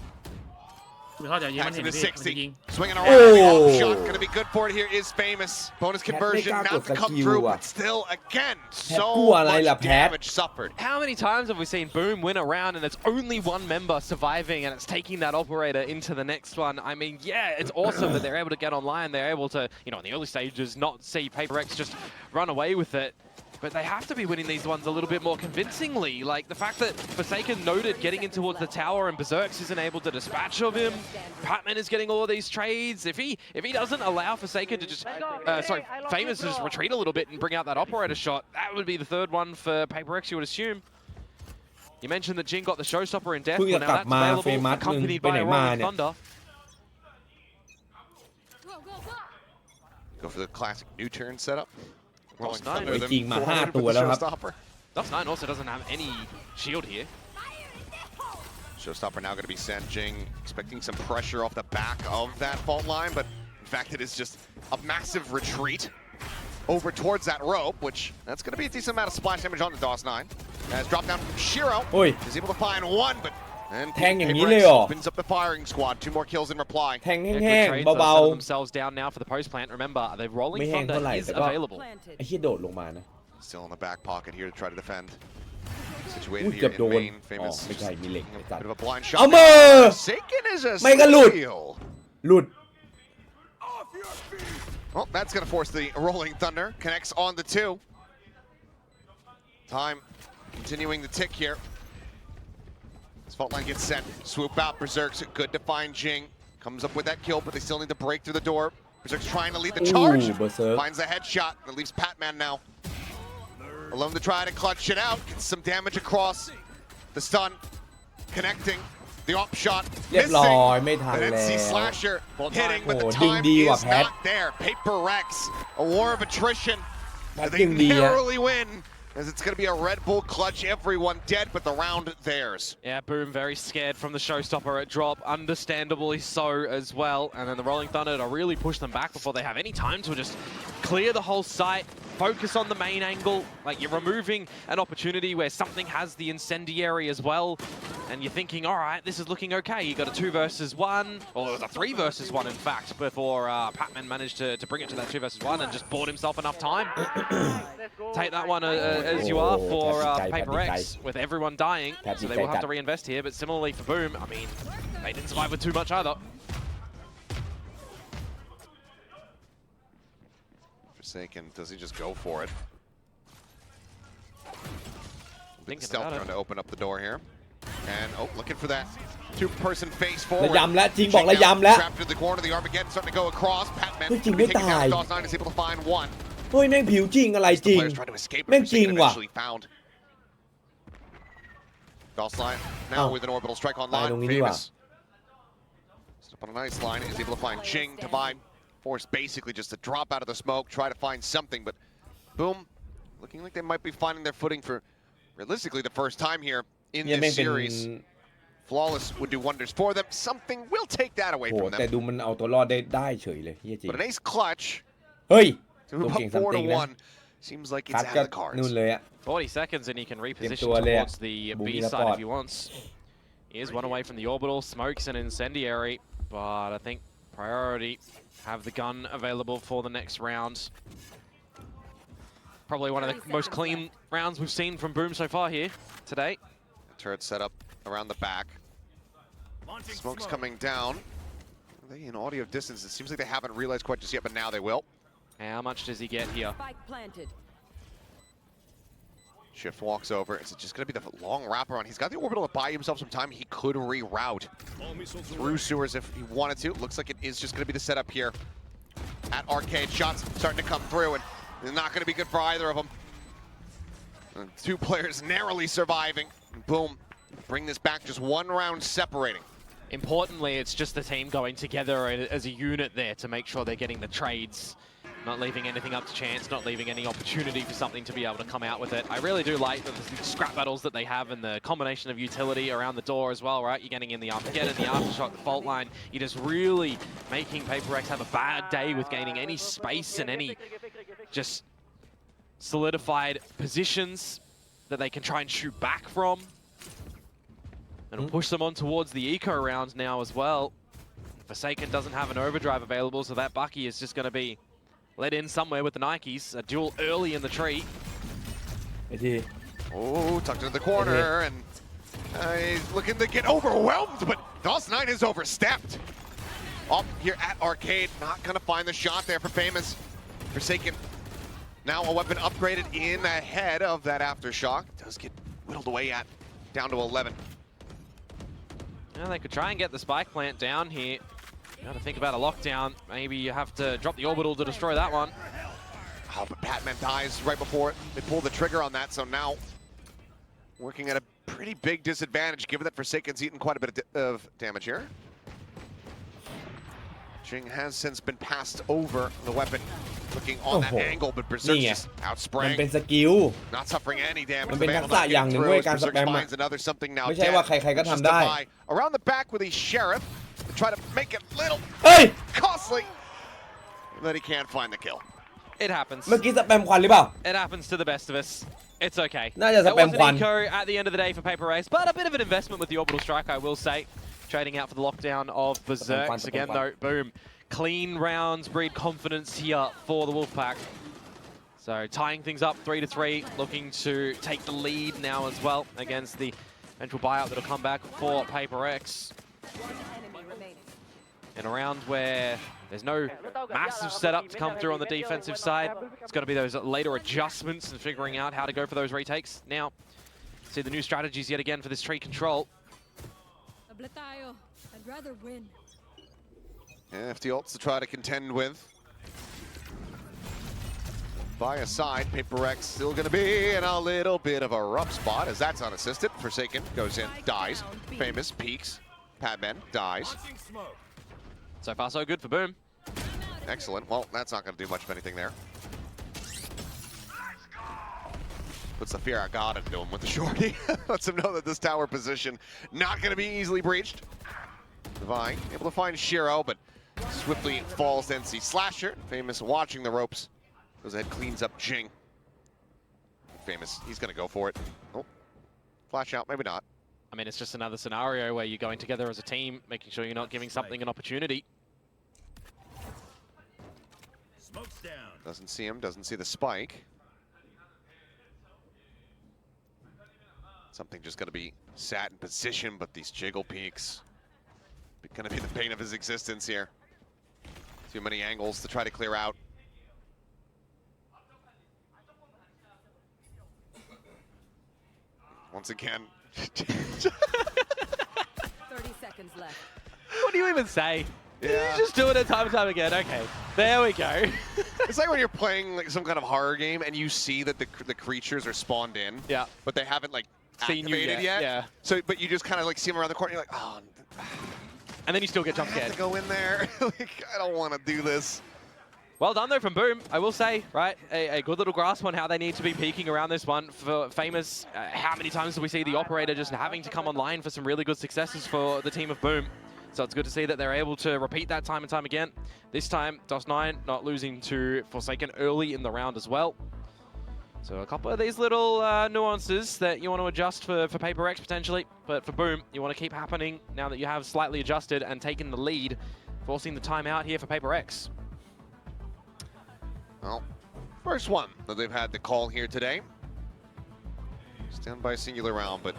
Speaker 4: เข้าใจยิงมัน
Speaker 3: Packs
Speaker 4: เห็น
Speaker 3: into
Speaker 4: พี่มันจะยิง
Speaker 3: 60. Swinging around.
Speaker 1: Oh.
Speaker 3: Off shot. Gonna be good for it here is Famous. Bonus conversion not to come through, but still, again, so much damage suffered.
Speaker 2: How many times have we seen Boom win a round and it's only one member surviving and it's taking that Operator into the next one? I mean, yeah, it's awesome that they're able to get online. They're able to, you know, in the early stages, not see PRX just run away with it. But they have to be winning these ones a little bit more convincingly. Like the fact that Forsaken noted getting in towards the tower and Berserks isn't able to dispatch of him. Patman is getting all of these trades. If he doesn't allow Forsaken to just, Famous to just retreat a little bit and bring out that Operator shot, that would be the third one for PRX, you would assume. You mentioned that Jing got the showstopper in death.
Speaker 1: เพิ่ง
Speaker 2: Well,
Speaker 1: จะ
Speaker 2: now
Speaker 1: กลับ
Speaker 2: that's
Speaker 1: มา
Speaker 2: available,
Speaker 1: เฟมัสมึง
Speaker 2: accompanied
Speaker 1: ไป
Speaker 2: by
Speaker 1: ไหน
Speaker 2: a
Speaker 1: มา
Speaker 2: Rolling
Speaker 1: เนี่ย
Speaker 2: Thunder.
Speaker 3: Go for the classic new turn setup. Rolling
Speaker 2: Dust9
Speaker 3: Thunder them
Speaker 1: จริงมา
Speaker 3: forward
Speaker 1: 5 ตัว
Speaker 3: with the
Speaker 1: แล้วครับ
Speaker 3: showstopper.
Speaker 2: dt's9 also doesn't have any shield here.
Speaker 3: Showstopper now going to be sent. Jing expecting some pressure off the back of that fault line, but in fact it is just a massive retreat over towards that rope, which that's going to be a decent amount of splash damage on the dt's9. As drop down from Shiro.
Speaker 1: โอ้ย
Speaker 3: Is able to find one, but and
Speaker 1: แทงอย่างนี้เลยเหรอ
Speaker 3: opens up the firing squad. 2 more kills in reply.
Speaker 1: แทง
Speaker 2: Yeah,
Speaker 1: แห้ง
Speaker 2: good trades
Speaker 1: ๆ
Speaker 2: are
Speaker 1: เบา
Speaker 2: settling themselves down now for the post plant. Remember, the Rolling
Speaker 1: ไม่แห้ง
Speaker 2: Thunder
Speaker 1: เท่าไหร่
Speaker 2: is
Speaker 1: แต่ก็
Speaker 2: available.
Speaker 1: ไอ้เหี้ยโดดลงมานะ
Speaker 3: Still in the back pocket here to try to defend. Situated
Speaker 1: อุ้ย
Speaker 3: here
Speaker 1: เกือบโด
Speaker 3: in
Speaker 1: น
Speaker 3: main.
Speaker 1: อ๋อ
Speaker 3: Famous.
Speaker 1: ไม่ใช่มีเหล็กไอ้สัต
Speaker 3: Bit
Speaker 1: ว์
Speaker 3: of a blind
Speaker 1: เอา
Speaker 3: shot.
Speaker 1: มื
Speaker 3: Forsaken is a
Speaker 1: ไม่ก็หลุด
Speaker 3: steal.
Speaker 1: หลุด
Speaker 3: Well, that's going to force the Rolling Thunder. Connects on the 2. Time continuing the tick here. This fault line gets sent. Swoop out. Berserk's good to find Jing. Comes up with that kill, but they still need to break through the door. Berserk's trying to lead the charge.
Speaker 1: Berserk.
Speaker 3: Finds the headshot. That leaves Patman now alone to try to clutch it out. Gets some damage across. The stun. Connecting. The op shot.
Speaker 1: เรียบร้อยไม่ทัน
Speaker 3: An
Speaker 1: แล้
Speaker 3: NC
Speaker 1: ว
Speaker 3: slasher hitting, but the
Speaker 1: โอ้
Speaker 3: time
Speaker 1: ดีว่ะ
Speaker 3: is
Speaker 1: แพท
Speaker 3: not there. PRX, a war of attrition.
Speaker 1: แพท
Speaker 3: They
Speaker 1: ยิงดีอะ
Speaker 3: narrowly win, as it's going to be a Red Bull clutch. Everyone dead, but the round theirs.
Speaker 2: Yeah, Boom very scared from the showstopper at drop, understandably so as well. And then the Rolling Thunder to really push them back before they have any time to just clear the whole site, focus on the main angle. Like, you're removing an opportunity where something has the incendiary as well. And you're thinking, all right, this is looking okay. You got a 2 versus 1, or it was a 3 versus 1, in fact, before Patman managed to bring it to that 2 versus 1 and just bought himself enough time. Take that one as you are for PRX, with everyone dying. So they will have to reinvest here. But similarly for Boom, I mean, they didn't survive with too much either.
Speaker 3: Forsaken, does he just go for it? Big
Speaker 2: Thinking
Speaker 3: stealth
Speaker 2: about it.
Speaker 3: trying to open up the door here. And, oh, looking for that 2-person face
Speaker 1: ระ
Speaker 3: forward.
Speaker 1: ยำแล้วจริงบอกระยำแล้ว
Speaker 3: Trapped in the corner, the Armageddon starting to go across. Patman
Speaker 1: เฮ้ยจริงไม่
Speaker 3: taken
Speaker 1: ตาย
Speaker 3: down. DOS9 is able to find one.
Speaker 1: เฮ้ยแม่งผิวจริงอะไรจริง
Speaker 3: Players trying to escape, but
Speaker 1: แม่งจริง
Speaker 3: Forsaken
Speaker 1: ว่ะ
Speaker 3: eventually found. DOS9 now
Speaker 1: อ้าว
Speaker 3: with an orbital strike
Speaker 1: ตาย
Speaker 3: online.
Speaker 1: ตรงนี้ดีกว่า
Speaker 3: Famous. Step on a nice line, is able to find Jing to buy. Forced basically just to drop out of the smoke, try to find something, but Boom, looking like they might be finding their footing for realistically the first time here in
Speaker 1: เนี่ยแม่ง
Speaker 3: this
Speaker 1: เป็น
Speaker 3: series. Flawless would do wonders for them. Something will take that away
Speaker 1: โห
Speaker 3: from
Speaker 1: แต่
Speaker 3: them.
Speaker 1: ดูมันเอาตัวรอดได้เฉยเลยเฮียจริง
Speaker 3: But an ace clutch
Speaker 1: เฮ้ย
Speaker 3: to
Speaker 1: ตัว
Speaker 3: move
Speaker 1: เก่ง
Speaker 3: up
Speaker 1: ซัม
Speaker 3: 4
Speaker 1: ติง
Speaker 3: to
Speaker 1: นะ
Speaker 3: 1 seems like
Speaker 1: คั
Speaker 3: it's
Speaker 1: ด
Speaker 3: out
Speaker 1: ก็
Speaker 3: of the cards.
Speaker 1: นู่นเลยอะ
Speaker 2: 40 seconds and he can reposition
Speaker 1: tua le
Speaker 2: towards the B
Speaker 1: Booming
Speaker 2: side
Speaker 1: apart.
Speaker 2: if he wants. He is one away from the orbital, smokes an incendiary, but I think priority have the gun available for the next round. Probably one of the most clean rounds we've seen from Boom so far here today.
Speaker 3: Turret set up around the back. Smoke's coming down. Are they in audio distance? It seems like they haven't realized quite just yet, but now they will.
Speaker 2: How much does he get here?
Speaker 5: Spike planted.
Speaker 3: Shift walks over. Is it just going to be the long wraparound? He's got the orbital to buy himself some time. He could reroute through sewers if he wanted to. Looks like it is just going to be the setup here at Arcade. Shots starting to come through, and they're not going to be good for either of them. And 2 players narrowly surviving. Boom. Bring this back, just 1 round separating.
Speaker 2: Importantly, it's just the team going together as a unit there to make sure they're getting the trades. Not leaving anything up to chance, not leaving any opportunity for something to be able to come out with it. I really do like the scrap battles that they have and the combination of utility around the door as well, right? You're getting in the Armageddon, the Aftershock, the fault line. You're just really making PRX have a bad day with gaining any space and any just solidified positions that they can try and shoot back from. And it'll push them on towards the eco rounds now as well. Forsaken doesn't have an overdrive available, so that Bucky is just going to be let in somewhere with the Nikes. A duel early in the tree.
Speaker 1: ไอ้ที
Speaker 3: Oh, tucked into the corner, and he's looking to get overwhelmed, but DOS9 is overstepped. Up here at Arcade, not going to find the shot there for Famous. Forsaken, now a weapon upgraded in ahead of that Aftershock. Does get whittled away at, down to 11.
Speaker 2: Yeah, they could try and get the spike plant down here. Got to think about a lockdown. Maybe you have to drop the orbital to destroy that one.
Speaker 3: Oh, but Patman dies right before they pull the trigger on that, so now working at a pretty big disadvantage, given that Forsaken's eaten quite a bit of damage here. Jing has since been passed over the weapon, looking on that angle, but Berserk
Speaker 1: นี่ไง
Speaker 3: just
Speaker 1: มันเป็น
Speaker 3: outspraying,
Speaker 1: สกิล
Speaker 3: not suffering any damage.
Speaker 1: มันเป็น
Speaker 3: The
Speaker 1: ทัก
Speaker 3: Vandal
Speaker 1: ษะ
Speaker 3: not
Speaker 1: อย่างห
Speaker 3: getting
Speaker 1: นึ่งเว้ย
Speaker 3: through.
Speaker 1: การส
Speaker 3: Berserk
Speaker 1: แปมอะ
Speaker 3: finds another something now
Speaker 1: ไม่ใช่
Speaker 3: dead.
Speaker 1: ว่าใครๆก็
Speaker 3: Just
Speaker 1: ทำได้
Speaker 3: to buy around the back with a Sheriff to try to make it little
Speaker 1: เฮ้ย
Speaker 3: costly, that he can't find the kill.
Speaker 2: It happens.
Speaker 1: เมื่อกี้สแปมควันหรือเปล่า
Speaker 2: It happens to the best of us. It's okay.
Speaker 1: น่าจะส
Speaker 2: That
Speaker 1: แปม
Speaker 2: was
Speaker 1: ควัน
Speaker 2: an eco at the end of the day for PRX, but a bit of an investment with the orbital strike, I will say. Trading out for the lockdown of Berserks. Again, though, Boom. Clean rounds breed confidence here for the Wolfpack. So So tying things up 3-3, looking to take the lead now as well against the eventual buyout that'll come back for PRX.
Speaker 5: One enemy remaining.
Speaker 2: In a round where there's no massive setup to come through on the defensive side, it's got to be those later adjustments and figuring out how to go for those retakes. Now, see the new strategies yet again for this tree control.
Speaker 5: I'd rather win.
Speaker 3: Yeah, FT ults to try to contend with. By a side, PRX still going to be in a little bit of a rough spot as that's unassisted. Forsaken goes in, dies. Famous peeks. Padman dies.
Speaker 2: So far, so good for Boom.
Speaker 3: Excellent. Well, that's not going to do much of anything there. Puts the fear of God into him with the shorty. Lets him know that this tower position not going to be easily breached. Divine able to find Shiro, but swiftly falls to NC Slasher. Famous watching the ropes. Goes ahead, cleans up Jing. Famous, he's going to go for it. Oh, flash out, maybe not.
Speaker 2: I mean, it's just another scenario where you're going together as a team, making sure you're not giving something an opportunity.
Speaker 8: Smoke's down.
Speaker 3: Doesn't see him, doesn't see the spike. Something just going to be sat in position, but these jiggle peaks going to be the bane of his existence here. Too many angles to try to clear out. Once again.
Speaker 5: 30 seconds left.
Speaker 2: What do you even say?
Speaker 3: Yeah.
Speaker 2: You just do it time and time again. Okay, there we go.
Speaker 3: It's like when you're playing like some kind of horror game and you see that the creatures are spawned in.
Speaker 2: Yeah.
Speaker 3: But they haven't like
Speaker 2: Seen you
Speaker 3: activated
Speaker 2: yet,
Speaker 3: yet.
Speaker 2: yeah.
Speaker 3: So, but you just kind of like see them around the corner. You're like, oh,
Speaker 2: And then you still get
Speaker 3: I
Speaker 2: jump
Speaker 3: have
Speaker 2: scared.
Speaker 3: to go in there. Like, I don't want to do this.
Speaker 2: Well done though from Boom, I will say, right? A good little grasp on how they need to be peeking around this one. For Famous, how many times do we see the operator just having to come online for some really good successes for the team of Boom? So it's good to see that they're able to repeat that time and time again. This time, DOS9 not losing to Forsaken early in the round as well. So a couple of these little nuances that you want to adjust for PRX potentially, but for Boom, you want to keep happening now that you have slightly adjusted and taken the lead, forcing the timeout here for PRX.
Speaker 3: Well, first one that they've had to call here today. Stand by singular round, but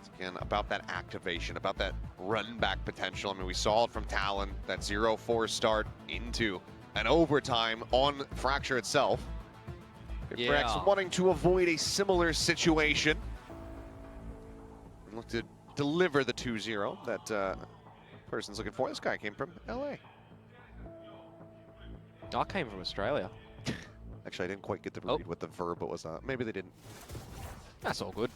Speaker 3: it's again about that activation, about that run back potential. I mean, we saw it from Talon, that 0-4 start into an overtime on Fracture itself. PRX wanting to avoid a similar situation. And look to deliver the 2-0 that person's looking for. This guy came from LA.
Speaker 2: I came from Australia.
Speaker 3: Actually, I didn't quite get the read what the verb was. Maybe they didn't.
Speaker 2: That's all good.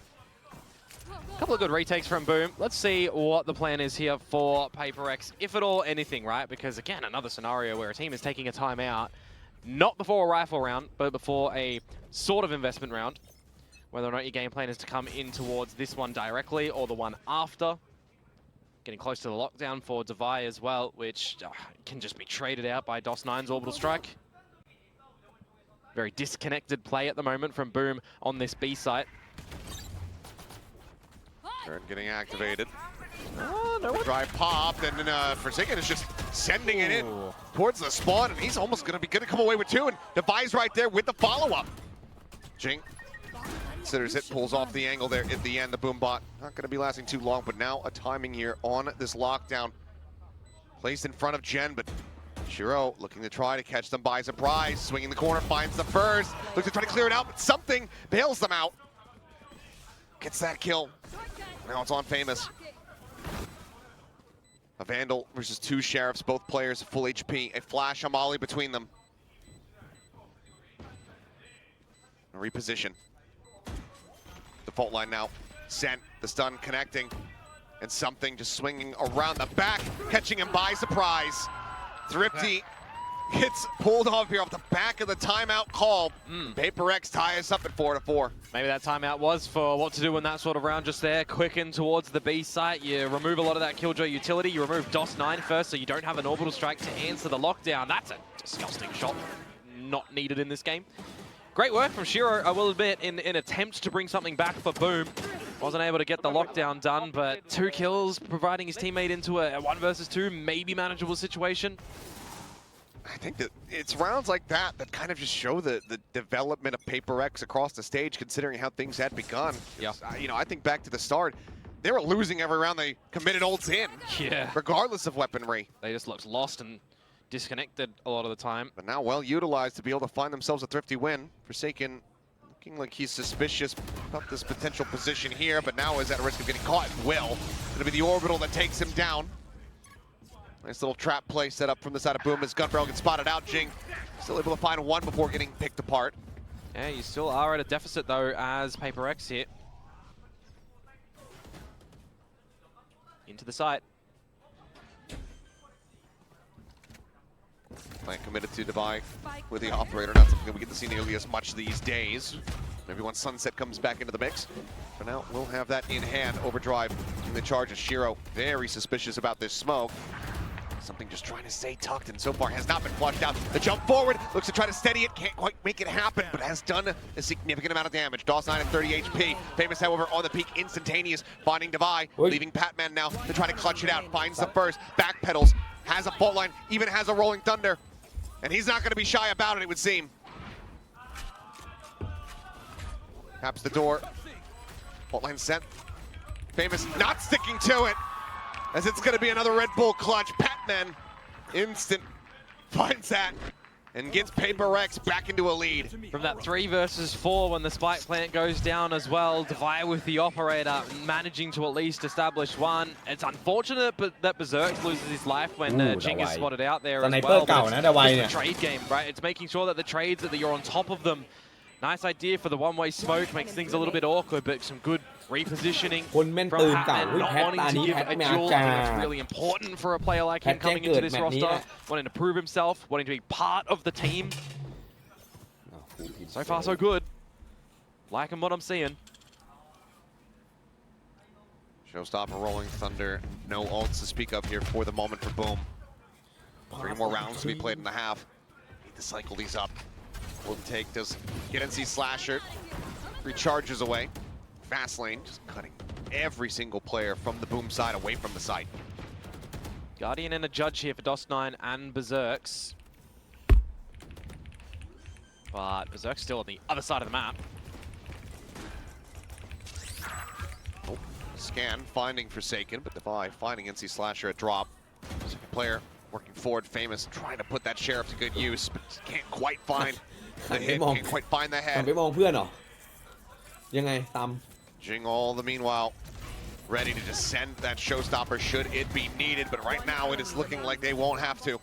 Speaker 2: A couple of good retakes from Boom. Let's see what the plan is here for PRX, if at all anything, right? Because again, another scenario where a team is taking a timeout, not before a rifle round, but before a sort of investment round. Whether or not your game plan is to come in towards this one directly or the one after. Getting close to the lockdown for Devi as well, which can just be traded out by DOS9's Orbital Strike. Very disconnected play at the moment from Boom on this B site.
Speaker 3: Turn getting activated.
Speaker 2: Oh, no one.
Speaker 3: Drive popped, and then Forsaken is just sending it in towards the spawn, and he's almost gonna come away with two, and Devi's right there with the follow-up. Jing considers it, pulls off the angle there at the end. The Boom bot not gonna be lasting too long, but now a timing here on this lockdown. Placed in front of Jen, but Shiro looking to try to catch them by surprise. Swinging the corner, finds the first. Looks to try to clear it out, but something bails them out. Gets that kill. Now it's on Famous. A Vandal versus two Sheriffs, both players full HP. A flash on Molly between them. A reposition. Default line now sent. The stun connecting. And something just swinging around the back, catching him by surprise. Thrifty gets pulled off here off the back of the timeout call. PRX tie us up at 4-4.
Speaker 2: Maybe that timeout was for what to do in that sort of round just there. Quicken towards the B site. You remove a lot of that Killjoy utility. You remove DOS9 first, so you don't have an Orbital Strike to answer the lockdown. That's a disgusting shot. Not needed in this game. Great work from Shiro, I will admit, in attempt to bring something back for Boom. Wasn't able to get the lockdown done, but 2 kills, providing his teammate into a 1 versus 2, maybe manageable situation.
Speaker 3: I think that it's rounds like that that kind of just show the development of PRX across the stage, considering how things had begun.
Speaker 2: Yeah.
Speaker 3: You know, I think back to the start, they were losing every round they committed ults in.
Speaker 2: Yeah.
Speaker 3: Regardless of weaponry.
Speaker 2: They just looked lost and disconnected a lot of the time.
Speaker 3: But now well utilized to be able to find themselves a thrifty win. Forsaken looking like he's suspicious about this potential position here, but now is at risk of getting caught and will. It'll be the orbital that takes him down. Nice little trap play set up from the side of Boom as gun barrel gets spotted out. Jing still able to find one before getting picked apart.
Speaker 2: Yeah, you still are at a deficit though as PRX here. Into the site.
Speaker 3: Plant committed to Devi with the operator, not something that we get to see nearly as much these days. Maybe once Sunset comes back into the mix. For now, we'll have that in hand. Overdrive in the charge of Shiro. Very suspicious about this smoke. Something just trying to stay tucked, and so far has not been flushed out. The jump forward, looks to try to steady it, can't quite make it happen, but has done a significant amount of damage. DOS 9 and 30 HP. Famous, however, on the peak, instantaneous, finding Devi, leaving Patman now to try to clutch it out. Finds the first, backpedals, has a fault line, even has a rolling thunder. And he's not going to be shy about it, it would seem. Taps the door. Fault line sent. Famous not sticking to it, as it's going to be another Red Bull clutch. Patman, instant, finds that, and gets PRX back into a lead.
Speaker 2: From that 3 versus 4 when the spike plant goes down as well, Devi with the operator managing to at least establish one. It's unfortunate but that Berserk loses his life when Jing is spotted out there as well. But it's the trade game, right? It's making sure that the trades that you're on top of them. Nice idea for the one-way smoke, makes things a little bit awkward, but some good repositioning from Patman, not wanting to give a duel. I think that's really important for a player like him coming into this roster, wanting to prove himself, wanting to be part of the team. So far, so good. Liking what I'm seeing.
Speaker 3: Showstopper, Rolling Thunder, no ults to speak of here for the moment for Boom. 3 more rounds to be played in the half. Need to cycle these up. Will take, does get NC Slasher, recharges away. Fast lane, just cutting every single player from the Boom side away from the site.
Speaker 2: Guardian and a Judge here for DOS 9 and Berserks. But Berserk's still on the other side of the map.
Speaker 3: Oh, scan, finding Forsaken, but Devi finding NC Slasher at drop. Second player working forward, Famous, trying to put that Sheriff to good use, but can't quite find the hit, can't quite find the head.
Speaker 1: ไปมองเพื่อนเหรอยังไงตาม
Speaker 3: Jing all the meanwhile ready to just send that Showstopper should it be needed, but right now it is looking like they won't have to.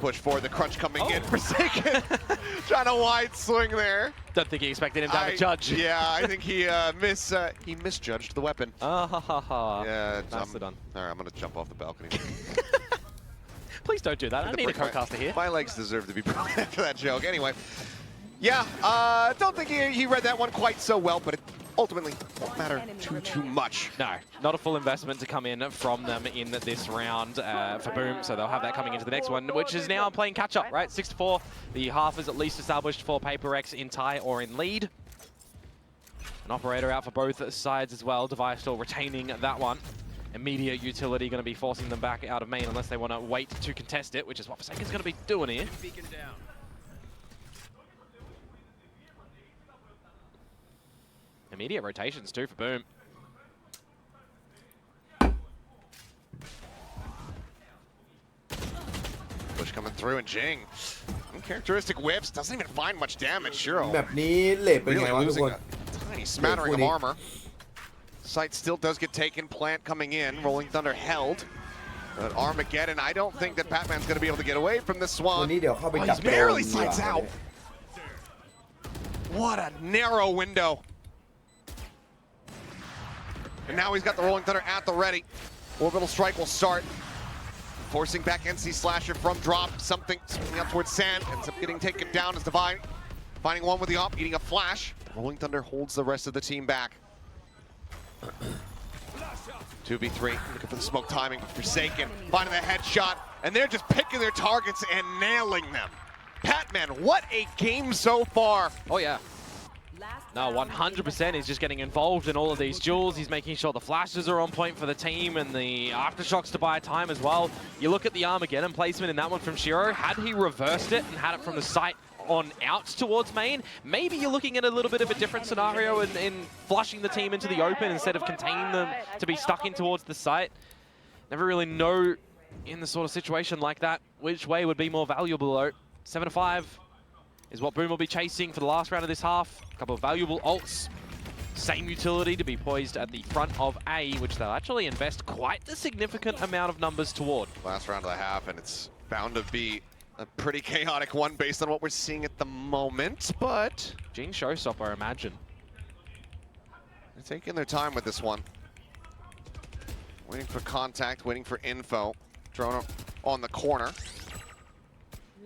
Speaker 3: Push forward, the crunch coming in. Forsaken trying to wide swing there.
Speaker 2: Don't think he expected him to have a Judge.
Speaker 3: Yeah, I think he misjudged the weapon. Yeah,
Speaker 2: nicely done.
Speaker 3: All right, I'm gonna jump off the balcony.
Speaker 2: Please don't do that. I need a co-caster here.
Speaker 3: My legs deserve to be broken after that joke. Anyway, yeah, don't think he read that one quite so well, but it ultimately won't matter too much.
Speaker 2: No, not a full investment to come in from them in this round for Boom, so they'll have that coming into the next one, which is now playing catch-up, right? 6-4. The half is at least established for PRX in tie or in lead. An operator out for both sides as well. Devi still retaining that one. Immediate utility going to be forcing them back out of main unless they want to wait to contest it, which is what Forsaken's going to be doing here. Immediate rotations too for Boom.
Speaker 3: Push coming through, and Jing, uncharacteristic whips, doesn't even find much damage. Shiro
Speaker 1: แบบนี้เลทเป็นไง
Speaker 3: really
Speaker 1: วะทุก
Speaker 3: losing
Speaker 1: คน
Speaker 3: a tiny smattering of armor. Sight still does get taken, plant coming in, Rolling Thunder held. But Armageddon, I don't think that Patman's going to be able to get away from this
Speaker 1: วัน
Speaker 3: Swan.
Speaker 1: นี้เดี๋ยวเข้าไป
Speaker 3: Oh,
Speaker 1: จับ
Speaker 3: he's
Speaker 1: โดน
Speaker 3: barely
Speaker 1: ดีกว่า
Speaker 3: sights out. What a narrow window. And now he's got the Rolling Thunder at the ready. Orbital strike will start. Forcing back NC Slasher from drop. Something swinging up towards Sand. Ends up getting taken down as Divine. Finding one with the op, eating a flash. Rolling Thunder holds the rest of the team back. 2v3, looking for the smoke timing. Forsaken, finding the headshot. And they're just picking their targets and nailing them. Patman, what a game so far.
Speaker 2: Oh yeah. No, 100% he's just getting involved in all of these duels. He's making sure the flashes are on point for the team and the aftershocks to buy time as well. You look at the Armageddon placement in that one from Shiro. Had he reversed it and had it from the site on out towards main, maybe you're looking at a little bit of a different scenario in flushing the team into the open instead of containing them to be stuck in towards the site. Never really know in the sort of situation like that which way would be more valuable though. 7-5 is what Boom will be chasing for the last round of this half. A couple of valuable ults. Same utility to be poised at the front of A, which they'll actually invest quite a significant amount of numbers toward.
Speaker 3: Last round of the half, and it's bound to be a pretty chaotic one based on what we're seeing at the moment, but
Speaker 2: Jing Showstopper, I imagine.
Speaker 3: They're taking their time with this one. Waiting for contact, waiting for info. Drone on the corner.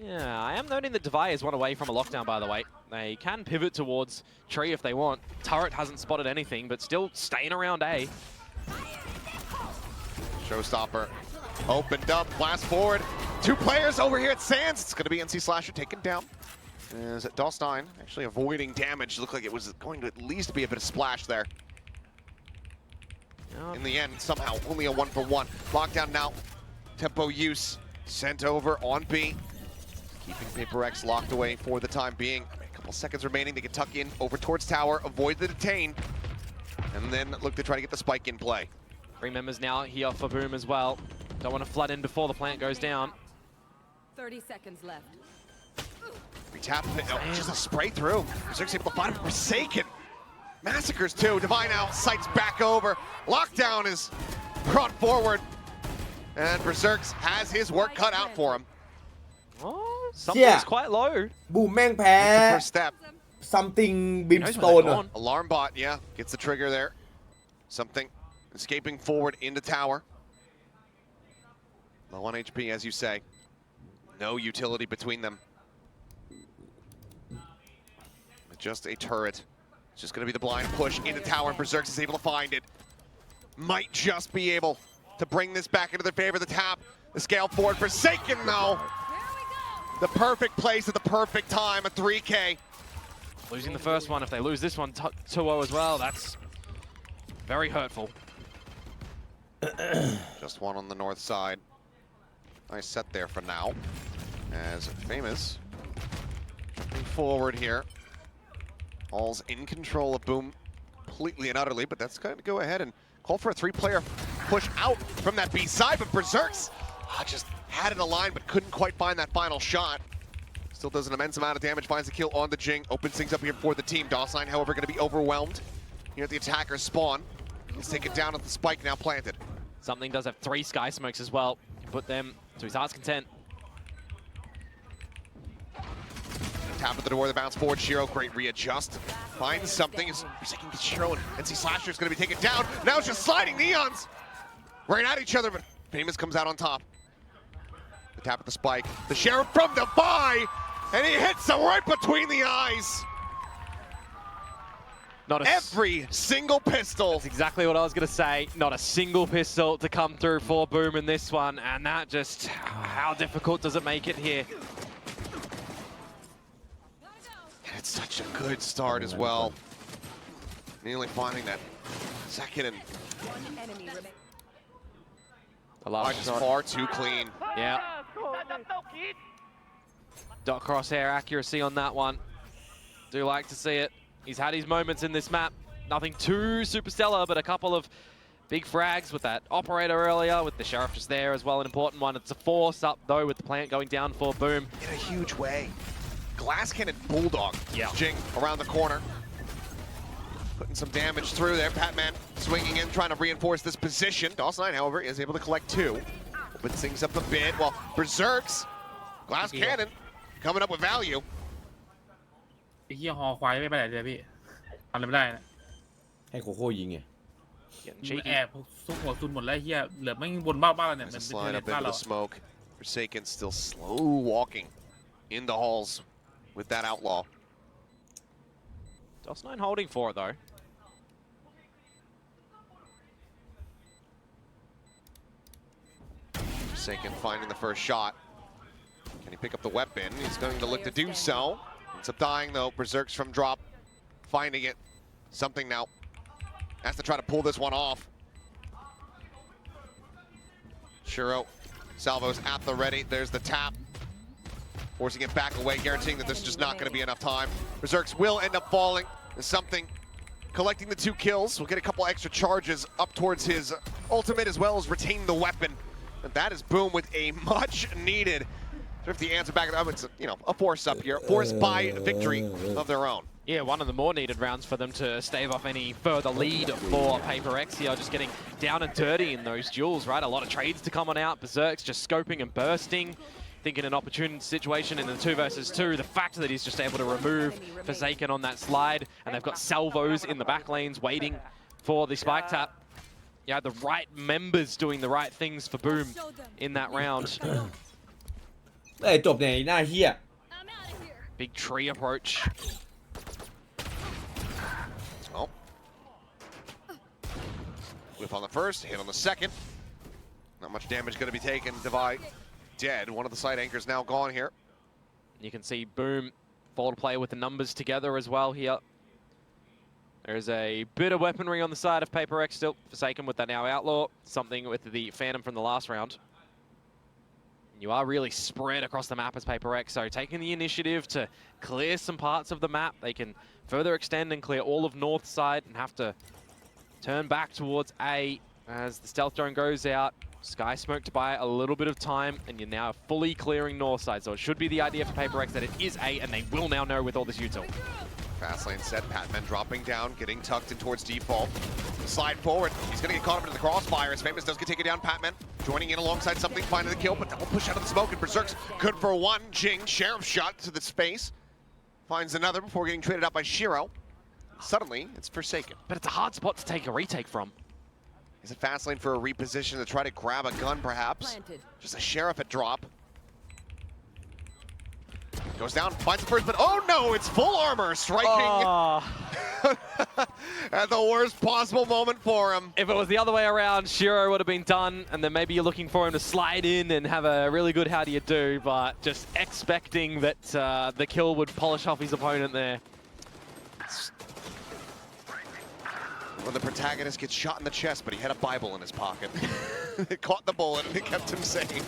Speaker 2: Yeah, I am noting that Devi is one away from a lockdown, by the way. They can pivot towards Tree if they want. Turret hasn't spotted anything, but still staying around A.
Speaker 3: Showstopper opened up, blast forward. Two players over here at Sands. It's going to be NC Slasher taken down. Is it DOS9 actually avoiding damage? Looked like it was going to at least be a bit of splash there. In the end, somehow, only a 1-for-1. Lockdown now. Tempo use sent over on B. Keeping PRX locked away for the time being. A couple seconds remaining. They can tuck in over towards tower, avoid the detain, and then look to try to get the spike in play.
Speaker 2: 3 members now here for Boom as well. Don't want to flood in before the plant goes down.
Speaker 5: 30 seconds left.
Speaker 3: Retap it. Oh, just a spray through. Berserk's able to find him. Forsaken. Massacres too. Divine out. Sights back over. Lockdown is brought forward. And Berserk's has his work cut out for him.
Speaker 2: Oh, something's quite low.
Speaker 1: บูมแม่งแพ้
Speaker 3: It's the first step.
Speaker 1: something brimstone อะ
Speaker 3: Alarm bot, yeah. Gets the trigger there. Something escaping forward into tower. Low on HP, as you say. No utility between them. Just a turret. It's just going to be the blind push into tower, and Berserks is able to find it. Might just be able to bring this back into their favor. The tap, the scale forward. Forsaken, though. The perfect place at the perfect time, a 3K.
Speaker 2: Losing the first one. If they lose this one, 2-0 as well. That's very hurtful.
Speaker 3: Just one on the north side. Nice set there for now. As Famous jumping forward here. All's in control of Boom completely and utterly, but that's going to go ahead and call for a 3-player push out from that B side, but Berserks just had it aligned but couldn't quite find that final shot. Still does an immense amount of damage, finds the kill on the Jing, opens things up here for the team. DOS9, however, going to be overwhelmed here at the attacker's spawn. He's taken down at the spike now planted.
Speaker 2: Something does have 3 Sky Smokes as well. Put them to his heart's content.
Speaker 3: Tap at the door, the bounce forward. Shiro, great readjust. Finds something. Is forsaking Shiro, and NC Slasher is going to be taken down. Now it's just sliding Neons right at each other, but Famous comes out on top. The tap at the spike. The Sheriff from Defy, and he hits him right between the eyes.
Speaker 2: Not
Speaker 3: Every single pistol.
Speaker 2: That's exactly what I was going to say. Not a single pistol to come through for Boom in this one, and that just, how difficult does it make it here?
Speaker 3: It's such a good start as well. Nearly finding that second and
Speaker 2: The last
Speaker 3: just
Speaker 2: shot.
Speaker 3: far too clean.
Speaker 2: Yeah. Dot crosshair accuracy on that one. Do like to see it. He's had his moments in this map. Nothing too super stellar, but a couple of big frags with that operator earlier, with the Sheriff just there as well, an important one. It's a force up though with the plant going down for Boom.
Speaker 3: In a huge way. Glass Cannon Bulldog.
Speaker 2: Yeah.
Speaker 3: Jing around the corner. Putting some damage through there. Patman swinging in, trying to reinforce this position. DOS9, however, is able to collect 2. Opens things up a bit. Well, Berserks, Glass Cannon, coming up with value.
Speaker 4: ไอ้เหี้ยฮอควายไม่ไปไหนเลยพี่ทำอะไรไม่ได้นะ
Speaker 1: ให้โคโค่ยิงไง
Speaker 2: Getting
Speaker 4: แอ
Speaker 2: cheeky.
Speaker 4: บซุกหัวซุนหมดแล้วไอ้เหี้ยเหลือไม่บนบ้าๆเลยเนี่ย
Speaker 3: There's
Speaker 4: มัน
Speaker 3: a
Speaker 4: เป็น
Speaker 3: slide
Speaker 4: เท
Speaker 3: up
Speaker 4: เล
Speaker 3: into
Speaker 4: ต้าเรา
Speaker 3: the smoke. Forsaken still slow walking in the halls with that outlaw.
Speaker 2: DOS9 holding for it though.
Speaker 3: Forsaken finding the first shot. Can he pick up the weapon? He's going to look to do so. Ends up dying though. Berserks from drop. finding it. Something now has to try to pull this one off. Shiro, salvos at the ready. There's the tap. Forcing it back away, guaranteeing that there's just not going to be enough time. Berserks will end up falling. There's something collecting the 2 kills. We'll get a couple extra charges up towards his ultimate as well as retain the weapon. And that is Boom with a much needed thrifty answer back. It's a force up here, forced by victory of their own.
Speaker 2: Yeah, one of the more needed rounds for them to stave off any further lead for PRX here, just getting down and dirty in those duels, right? A lot of trades to come on out. Berserks just scoping and bursting. Thinking an opportune situation in the 2 versus 2. The fact that he's just able to remove Forsaken on that slide, and they've got salvos in the back lanes waiting for the spike tap. Yeah, the right members doing the right things for Boom in that round.
Speaker 1: เอ้ยจบเนี่ยไอ้หน้าเหี้ย
Speaker 2: Big tree approach.
Speaker 3: Oh. Whip on the first, hit on the second. Not much damage going to be taken. Divide dead. One of the side anchors now gone here.
Speaker 2: You can see Boom fall to play with the numbers together as well here. There's a bit of weaponry on the side of PRX still. Forsaken with that now Outlaw. Something with the Phantom from the last round. You are really spread across the map as PRX, so taking the initiative to clear some parts of the map. They can further extend and clear all of north side and have to turn back towards A as the stealth drone goes out. Sky Smoke to buy a little bit of time, and you're now fully clearing north side. So it should be the idea for PRX that it is A, and they will now know with all this util.
Speaker 3: Fast lane set, Patman dropping down, getting tucked in towards default. Slide forward, he's gonna get caught up into the crossfire as Famous does get taken down. Patman joining in alongside something, finding the kill, but double push out of the smoke, and Berserk's good for 1. Jing, Sheriff shot to the space. Finds another before getting traded out by Shiro. Suddenly, it's Forsaken.
Speaker 2: But it's a hard spot to take a retake from.
Speaker 3: Is it fast lane for a reposition to try to grab a gun, perhaps?
Speaker 5: Planted.
Speaker 3: Just a Sheriff at drop. Goes down, finds the first, but oh no, it's full armor striking at the worst possible moment for him.
Speaker 2: If it was the other way around, Shiro would have been done, and then maybe you're looking for him to slide in and have a really good how do you do, but just expecting that the kill would polish off his opponent there.
Speaker 3: When the protagonist gets shot in the chest, but he had a Bible in his pocket. It caught the bullet and it kept him safe.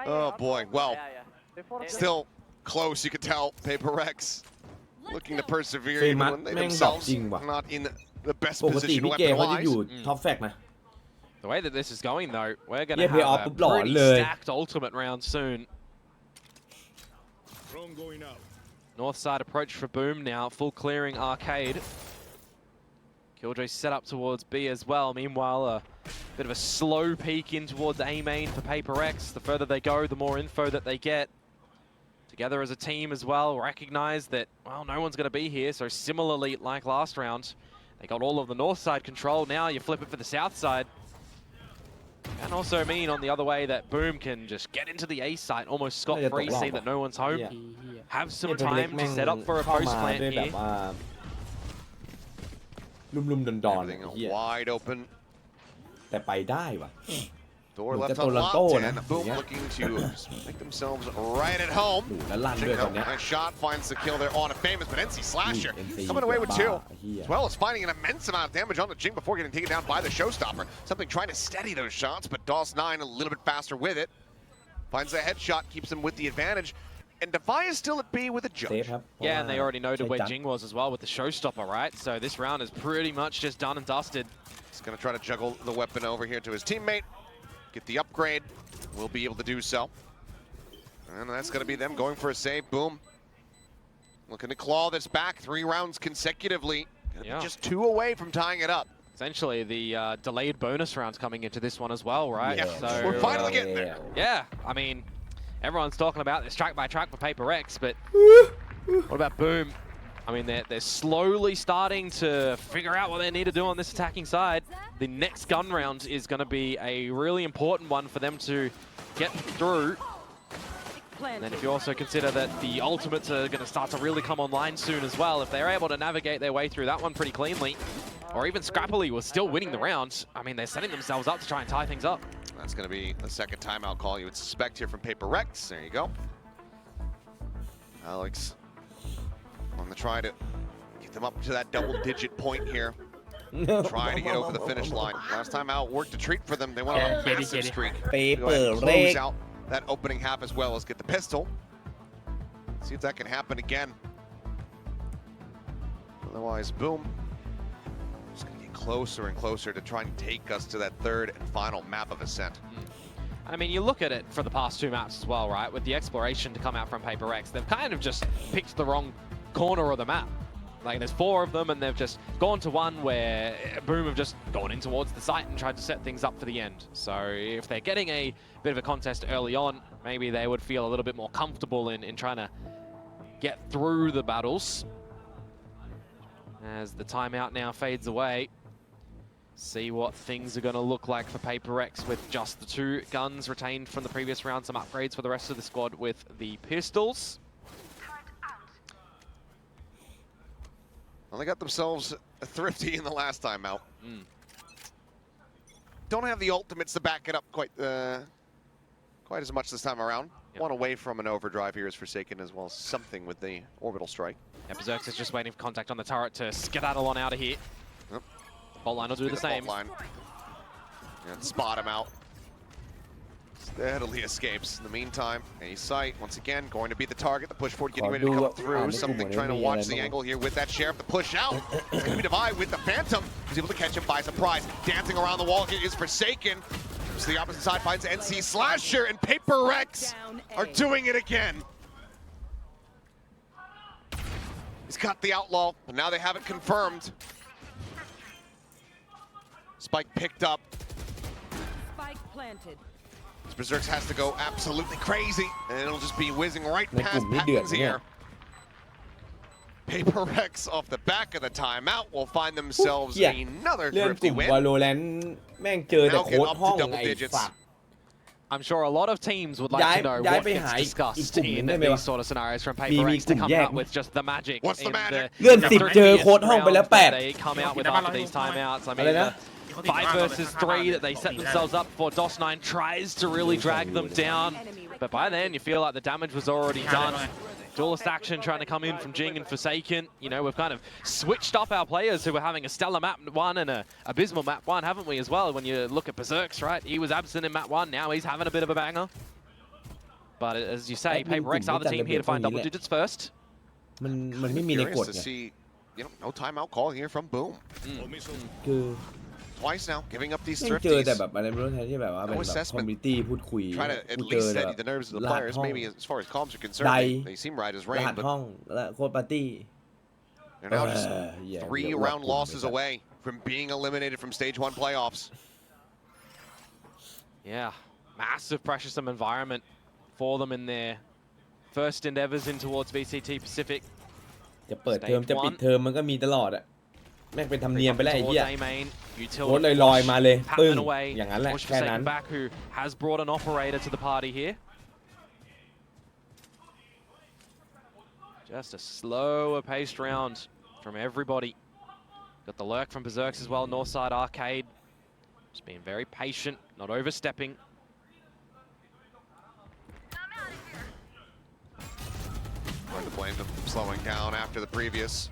Speaker 3: Oh boy, well, still close, you could tell. PRX looking to persevere
Speaker 1: เฟร
Speaker 3: even
Speaker 1: มัส
Speaker 3: when they
Speaker 1: แม่งดรอป
Speaker 3: themselves
Speaker 1: จริงว่ะ
Speaker 3: not in the best
Speaker 1: ปกติ
Speaker 3: position
Speaker 1: พี่เกเขาจะอยู่
Speaker 3: weapon-wise.
Speaker 1: ท็อปแฟกนะ
Speaker 2: The way that this is going, though, we're going to
Speaker 1: Yeah, pay off
Speaker 2: have a
Speaker 1: the block,
Speaker 2: pretty
Speaker 1: เลย
Speaker 2: stacked ultimate round soon.
Speaker 8: Drone going out.
Speaker 2: North side approach for Boom now, full clearing arcade. Killjoy set up towards B as well. Meanwhile, a bit of a slow peek in towards A main for PRX. The further they go, the more info that they get. Together as a team as well, recognize that, well, no one's going to be here. So similarly, like last round, they got all of the north side control. Now you flip it for the south side. And also mean on the other way that Boom can just get into the A site almost scot-free, see that no one's home.
Speaker 1: Yeah.
Speaker 2: Have some
Speaker 1: เนี่ยตัวเล็ก
Speaker 2: time
Speaker 1: แม่
Speaker 2: to
Speaker 1: ง
Speaker 2: set up for a
Speaker 1: เข้า
Speaker 2: post
Speaker 1: มา
Speaker 2: plant
Speaker 1: ด้วยแบบ
Speaker 2: here.
Speaker 1: ว่าลุ่มๆดอนๆ
Speaker 3: Everything
Speaker 1: เหี้ย
Speaker 3: wide open.
Speaker 1: แต่ไปได้ว่ะ
Speaker 3: Door
Speaker 1: เหมือน
Speaker 3: left
Speaker 1: จะโตลันโต้
Speaker 3: unlocked
Speaker 1: นะ
Speaker 3: and Boom
Speaker 1: อย่างเงี้ย
Speaker 3: looking to make themselves right at home.
Speaker 1: โอ้โหแล้วลั่นด้วยตอนเนี้ย
Speaker 3: Nice shot, finds the kill there on a Famous, but NC Slasher
Speaker 1: NC
Speaker 3: coming away with 2,
Speaker 1: บ้าเหี้ย
Speaker 3: as well as finding an immense amount of damage on the Jing before getting taken down by the Showstopper. Something trying to steady those shots, but DOS9 a little bit faster with it. Finds a headshot, keeps him with the advantage. And Defy is still at B with a
Speaker 1: เซฟ
Speaker 3: judge.
Speaker 1: ครับ
Speaker 2: Yeah, and they already noted
Speaker 1: ใช้
Speaker 2: where
Speaker 1: จัด
Speaker 2: Jing was as well with the showstopper, right? So this round is pretty much just done and dusted.
Speaker 3: He's going to try to juggle the weapon over here to his teammate. Get the upgrade. Will be able to do so. And that's going to be them going for a save. Boom. Looking to claw this back 3 rounds consecutively. Gonna
Speaker 2: Yeah.
Speaker 3: be just 2 away from tying it up.
Speaker 2: Essentially, the delayed bonus rounds coming into this one as well, right?
Speaker 3: Yeah,
Speaker 2: So,
Speaker 3: we're finally getting there.
Speaker 2: yeah, I mean, everyone's talking about this track by track for PRX, but what about Boom? I mean, they're slowly starting to figure out what they need to do on this attacking side. The next gun round is going to be a really important one for them to get through. And then if you also consider that the ultimates are going to start to really come online soon as well, if they're able to navigate their way through that one pretty cleanly, or even scrappily was still winning the round, I mean, they're setting themselves up to try and tie things up.
Speaker 3: That's going to be the second timeout call you would suspect here from PRX. There you go. Alex on the try to get them up to that double-digit point here. Trying to get over the finish line. Last time out worked a treat for them. They went on a massive streak. Go ahead and close out that opening half as well as get the pistol. See if that can happen again. Otherwise, boom. Just gonna get closer and closer to try and take us to that third and final map of Ascent.
Speaker 2: I mean, you look at it for the past 2 maps as well, right? With the exploration to come out from PRX, they've kind of just picked the wrong corner of the map. Like, there's 4 of them, and they've just gone to one where Boom have just gone in towards the site and tried to set things up for the end. So if they're getting a bit of a contest early on, maybe they would feel a little bit more comfortable in trying to get through the battles. As the timeout now fades away, see what things are going to look like for PRX with just the 2 guns retained from the previous round. Some upgrades for the rest of the squad with the pistols.
Speaker 3: Well, they got themselves a thrifty in the last time out. Don't have the ultimates to back it up quite as much this time around. Yep. One away from an overdrive here is Forsaken, as well as something with the orbital strike.
Speaker 2: Yeah, Berserks is just waiting for contact on the turret to skedaddle on out of here.
Speaker 3: Yep.
Speaker 2: Bolt line will do the same.
Speaker 3: And spot him out. Steadily escapes. In the meantime, a sight once again going to be the target. The push forward getting ready to come through. Something trying to watch the angle here with that sheriff. The push out. It's going to be Divide with the Phantom. He's able to catch him by surprise. Dancing around the wall here is Forsaken. To the opposite side finds NC Slasher, and PRX are doing it again. He's got the outlaw, but now they have it confirmed. Spike picked up.
Speaker 5: Spike planted.
Speaker 3: Berserks has to go absolutely crazy, and it'll just be whizzing right past Patton's here. PRX off the back of the timeout will find themselves another thrifty win. Now get up to double digits.
Speaker 2: I'm sure a lot of teams would like to know what gets discussed in these sort of scenarios from PRX to come out with just the magic.
Speaker 3: What's the magic?
Speaker 2: They come out with after these timeouts. I mean, 5 versus 3 that they set themselves up for. DOS9 tries to really drag them down, but by then you feel like the damage was already done. Duelist action trying to come in from Jing and Forsaken. You know, we've kind of switched up our players who were having a stellar map 1 and a abysmal map 1, haven't we, as well? When you look at Berserks, right? He was absent in map 1, now he's having a bit of a banger. But as you say, PRX are the team here to find double digits first.
Speaker 3: Curious to see, you know, no timeout call here from Boom. Twice now, giving up these thrifties. No assessment. Try to at least steady the nerves of the players. Maybe as far as comms are concerned, they seem right as rain. But they're now just 3 round losses away from being eliminated from Stage 1 playoffs.
Speaker 2: Yeah, massive pressuresome environment for them in their first endeavors in towards VCT Pacific.
Speaker 1: จะเปิดเทอมจะปิดเทอมมันก็มีตลอดอะแม่งเป็นธรรมเนียมไปแล้วไอ้เหี้ยโคตรลอยๆมาเลยปึ้งอย่างนั้นแหละแค่นั้น
Speaker 2: who has brought an operator to the party here. Just a slower paced round from everybody. Got the lurk from Berserks as well, Northside Arcade. Just being very patient, not overstepping.
Speaker 3: Hard to blame them for slowing down after the previous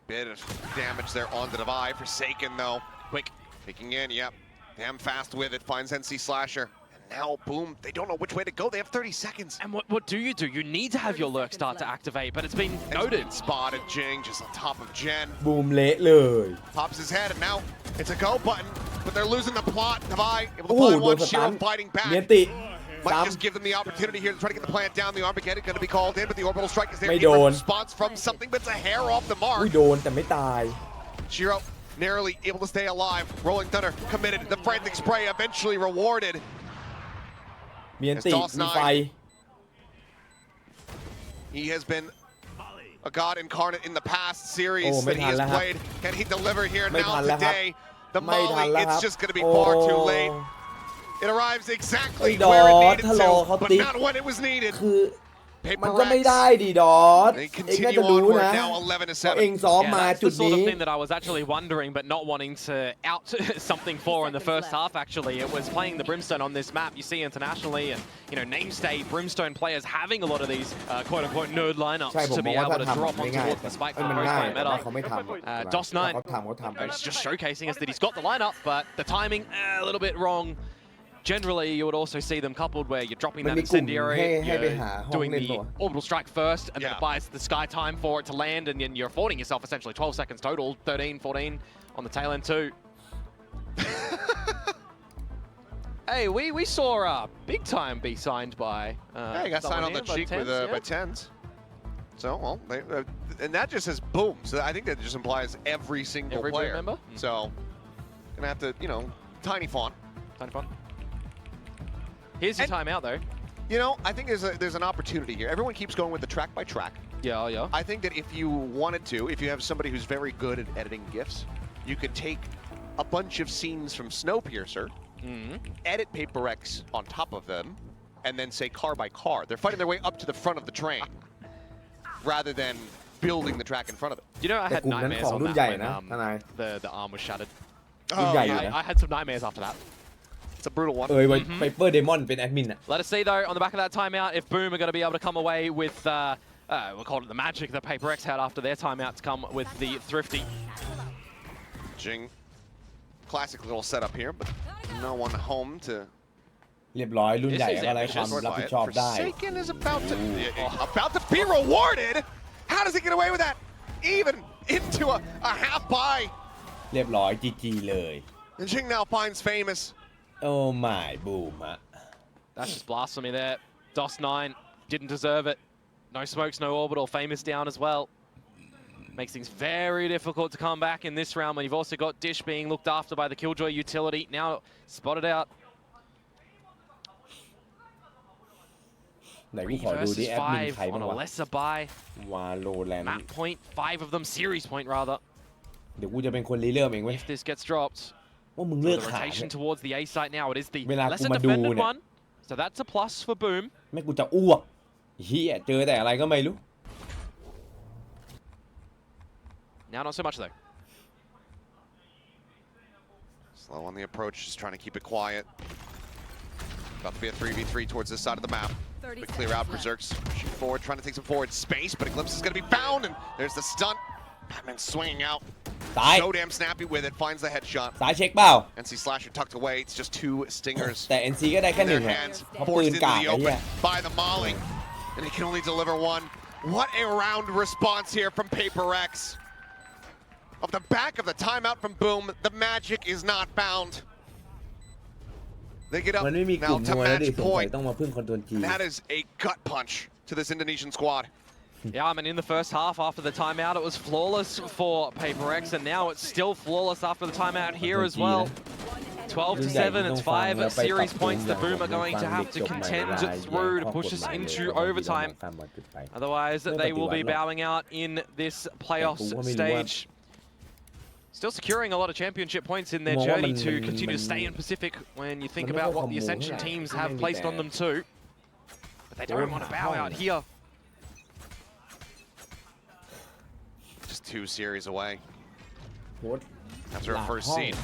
Speaker 3: bit of damage there on the Divide. Forsaken though, quick, picking in, yep. Damn fast with it, finds NC Slasher. And now, Boom, they don't know which way to go. They have 30 seconds.
Speaker 2: And what do? You need to have your lurk start to activate, but it's been noted.
Speaker 3: Spotted Jing just on top of Jen.
Speaker 1: Boom เละเลย
Speaker 3: Pops his head, and now it's a go button, but they're losing the plot. Divide able to find one, Shiro fighting back.
Speaker 1: เมียนติ
Speaker 3: Might just give them the opportunity here to try to get the plant down. The Armageddon going to be called in, but the orbital strike is there.
Speaker 1: ไม่โดน
Speaker 3: Response from something, but it's a hair off the mark.
Speaker 1: โดนแต่ไม่ตาย
Speaker 3: Shiro narrowly able to stay alive. Rolling Thunder committed. The frantic spray eventually rewarded.
Speaker 1: เมียนติมีไฟ
Speaker 3: He has been a god incarnate in the past series that he has played. Can he deliver here now today? The Molly, it's just going to be far too late. It arrives exactly where it needed to, but not when it was needed.
Speaker 1: คือ มันก็ไม่ได้ดิดอส
Speaker 3: They
Speaker 1: เองน่า
Speaker 3: continue
Speaker 1: จะรู้
Speaker 3: onward
Speaker 1: นะ
Speaker 3: now 11 to
Speaker 1: เพราะเอง
Speaker 3: 7.
Speaker 1: ซ้อม
Speaker 2: Yeah,
Speaker 1: มา
Speaker 2: that's
Speaker 1: จุ
Speaker 2: the
Speaker 1: ด
Speaker 2: sort
Speaker 1: นี้
Speaker 2: of thing that I was actually wondering, but not wanting to out something for in the first half. Actually, it was playing the Brimstone on this map. You see internationally, and name state Brimstone players having a lot of these quote-unquote nerd
Speaker 1: ใช่
Speaker 2: lineups
Speaker 1: ผม
Speaker 2: to
Speaker 1: มอ
Speaker 2: be
Speaker 1: งว่า
Speaker 2: able
Speaker 1: ถ้า
Speaker 2: to
Speaker 1: ทำ
Speaker 2: drop
Speaker 1: ไม่
Speaker 2: on
Speaker 1: ง่าย
Speaker 2: towards the spike
Speaker 1: มัน
Speaker 2: for
Speaker 1: ง่าย
Speaker 2: post-play
Speaker 1: แต่
Speaker 2: meta.
Speaker 1: ว่าเขาไม่ทำ
Speaker 2: DOS 9
Speaker 1: เขาทำ
Speaker 2: It's just showcasing us that he's got the lineup, but the timing a little bit wrong. Generally, you would also see them coupled where you're dropping
Speaker 1: มัน
Speaker 2: that
Speaker 1: มีกลุ่ม
Speaker 2: incendiary,
Speaker 1: ให้ไปหา
Speaker 2: you're
Speaker 1: ห้อง
Speaker 2: doing
Speaker 1: เล่น
Speaker 2: the
Speaker 1: ตัว
Speaker 2: orbital strike first, and then it
Speaker 3: Yeah.
Speaker 2: buys the sky time for it to land, and then you're affording yourself essentially 12 seconds total, 13, 14 on the tail end too. Hey, we saw big time be signed by.
Speaker 3: Yeah, he got signed on the cheek with by tens. So well, and that just says boom. So I think that just implies every single
Speaker 2: Every
Speaker 3: player.
Speaker 2: member?
Speaker 3: So gonna have to tiny font.
Speaker 2: Kind of fun. Here's your timeout though.
Speaker 3: I think there's an opportunity here. Everyone keeps going with the track by track.
Speaker 2: Yeah.
Speaker 3: I think that if you wanted to, if you have somebody who's very good at editing GIFs, you could take a bunch of scenes from Snowpiercer, edit PaperX on top of them, and then say car by car. They're fighting their way up to the front of the train, rather than building the track in front of it.
Speaker 2: I
Speaker 1: แต่
Speaker 2: had
Speaker 1: กลุ่มนั้น
Speaker 2: nightmares
Speaker 1: ของ
Speaker 2: on
Speaker 1: รุ่น
Speaker 2: that
Speaker 1: ใหญ่
Speaker 2: when
Speaker 1: นะทนาย
Speaker 2: the arm was shattered.
Speaker 1: รุ่นใหญ่อยู่นะ
Speaker 2: I had some nightmares after that.
Speaker 3: It's a brutal one.
Speaker 1: ไวเปอร์เดมอนเป็นแอดมินอะ
Speaker 2: Let us see though on the back of that timeout if Boom are going to be able to come away with we'll call it the magic that PaperX had after their timeout to come with the thrifty.
Speaker 3: Jing, classic little setup here, but no one home to.
Speaker 1: เรียบร้อยรุ่นใหญ่อะไรความรับผิดชอบได้
Speaker 3: Forsaken is about to be rewarded. How does he get away with that? Even into a half buy.
Speaker 1: เรียบร้อยจีจีเลย
Speaker 3: And Jing now finds Famous.
Speaker 1: โอ้ไม่บูมอะ
Speaker 2: That's just blasphemy there. DOS 9 didn't deserve it. No smokes, no orbital. Famous down as well. Makes things very difficult to come back in this round when you've also got Dish being looked after by the Killjoy utility. Now spotted out.
Speaker 1: ไหนกู
Speaker 2: 3
Speaker 1: ขอดูดิ
Speaker 2: versus
Speaker 1: แอดมิน
Speaker 2: 5
Speaker 1: ใคร
Speaker 2: on
Speaker 1: บ้าง
Speaker 2: a
Speaker 1: วะ
Speaker 2: lesser buy.
Speaker 1: วาโลแรน
Speaker 2: Map point, 5 of them, series point rather.
Speaker 1: เดี๋ยวกูจะเป็นคนรีเริ่มเองเว้ย
Speaker 2: If this gets dropped.
Speaker 1: ว่ามึง
Speaker 2: So
Speaker 1: เลิก
Speaker 2: the
Speaker 1: ขาย
Speaker 2: rotation towards the A site now. It is the
Speaker 1: เวลากู
Speaker 2: lesser
Speaker 1: มาดู
Speaker 2: defended
Speaker 1: เนี่ย
Speaker 2: one. So that's a plus for Boom.
Speaker 1: ไม่กูจะอ้วกเฮียเจอแต่อะไรก็ไม่รู้
Speaker 2: Now not so much though.
Speaker 3: Slow on the approach, just trying to keep it quiet. About to be a 3v3 towards this side of the map. We clear out Berserks, pushing forward, trying to take some forward space, but a glimpse is going to be found, and there's the stunt. Batman swinging out.
Speaker 1: ซ้าย
Speaker 3: So damn snappy with it, finds the headshot.
Speaker 1: ซ้ายเช็คเปล่า
Speaker 3: NC Slasher tucked away, it's just 2 stingers
Speaker 1: แต่ NC ก็ได้แค่
Speaker 3: in
Speaker 1: หนึ่
Speaker 3: their
Speaker 1: งอะ
Speaker 3: hands,
Speaker 1: เพราะปื
Speaker 3: forced
Speaker 1: น
Speaker 3: into
Speaker 1: กาก
Speaker 3: the
Speaker 1: ไอ้เหี้
Speaker 3: open
Speaker 1: ย
Speaker 3: by the Molly, and he can only deliver one. What a round response here from PaperX. Off the back of the timeout from Boom, the magic is not found. They get up
Speaker 1: มันไม่มีก
Speaker 3: now
Speaker 1: ลุ่ม
Speaker 3: to
Speaker 1: นัวแล้วดิ
Speaker 3: match
Speaker 1: สงสัย
Speaker 3: point.
Speaker 1: ต้องมาพึ่งคอนโทรลจี
Speaker 3: That is a gut punch to this Indonesian squad.
Speaker 2: Yeah, I mean, in the first half after the timeout, it was flawless for PaperX, and now it's still flawless after the timeout here as well. 12 to 7, it's 5 series points that Boom are going to have to contend through to push us into overtime. Otherwise, they will be bowing out in this playoffs stage. Still securing a lot of championship points in their journey to continue to stay in Pacific when you think about what the Ascension teams have placed on them too. But they don't want to bow out here.
Speaker 3: Just 2 series away
Speaker 1: โค้ด
Speaker 3: after a first seed.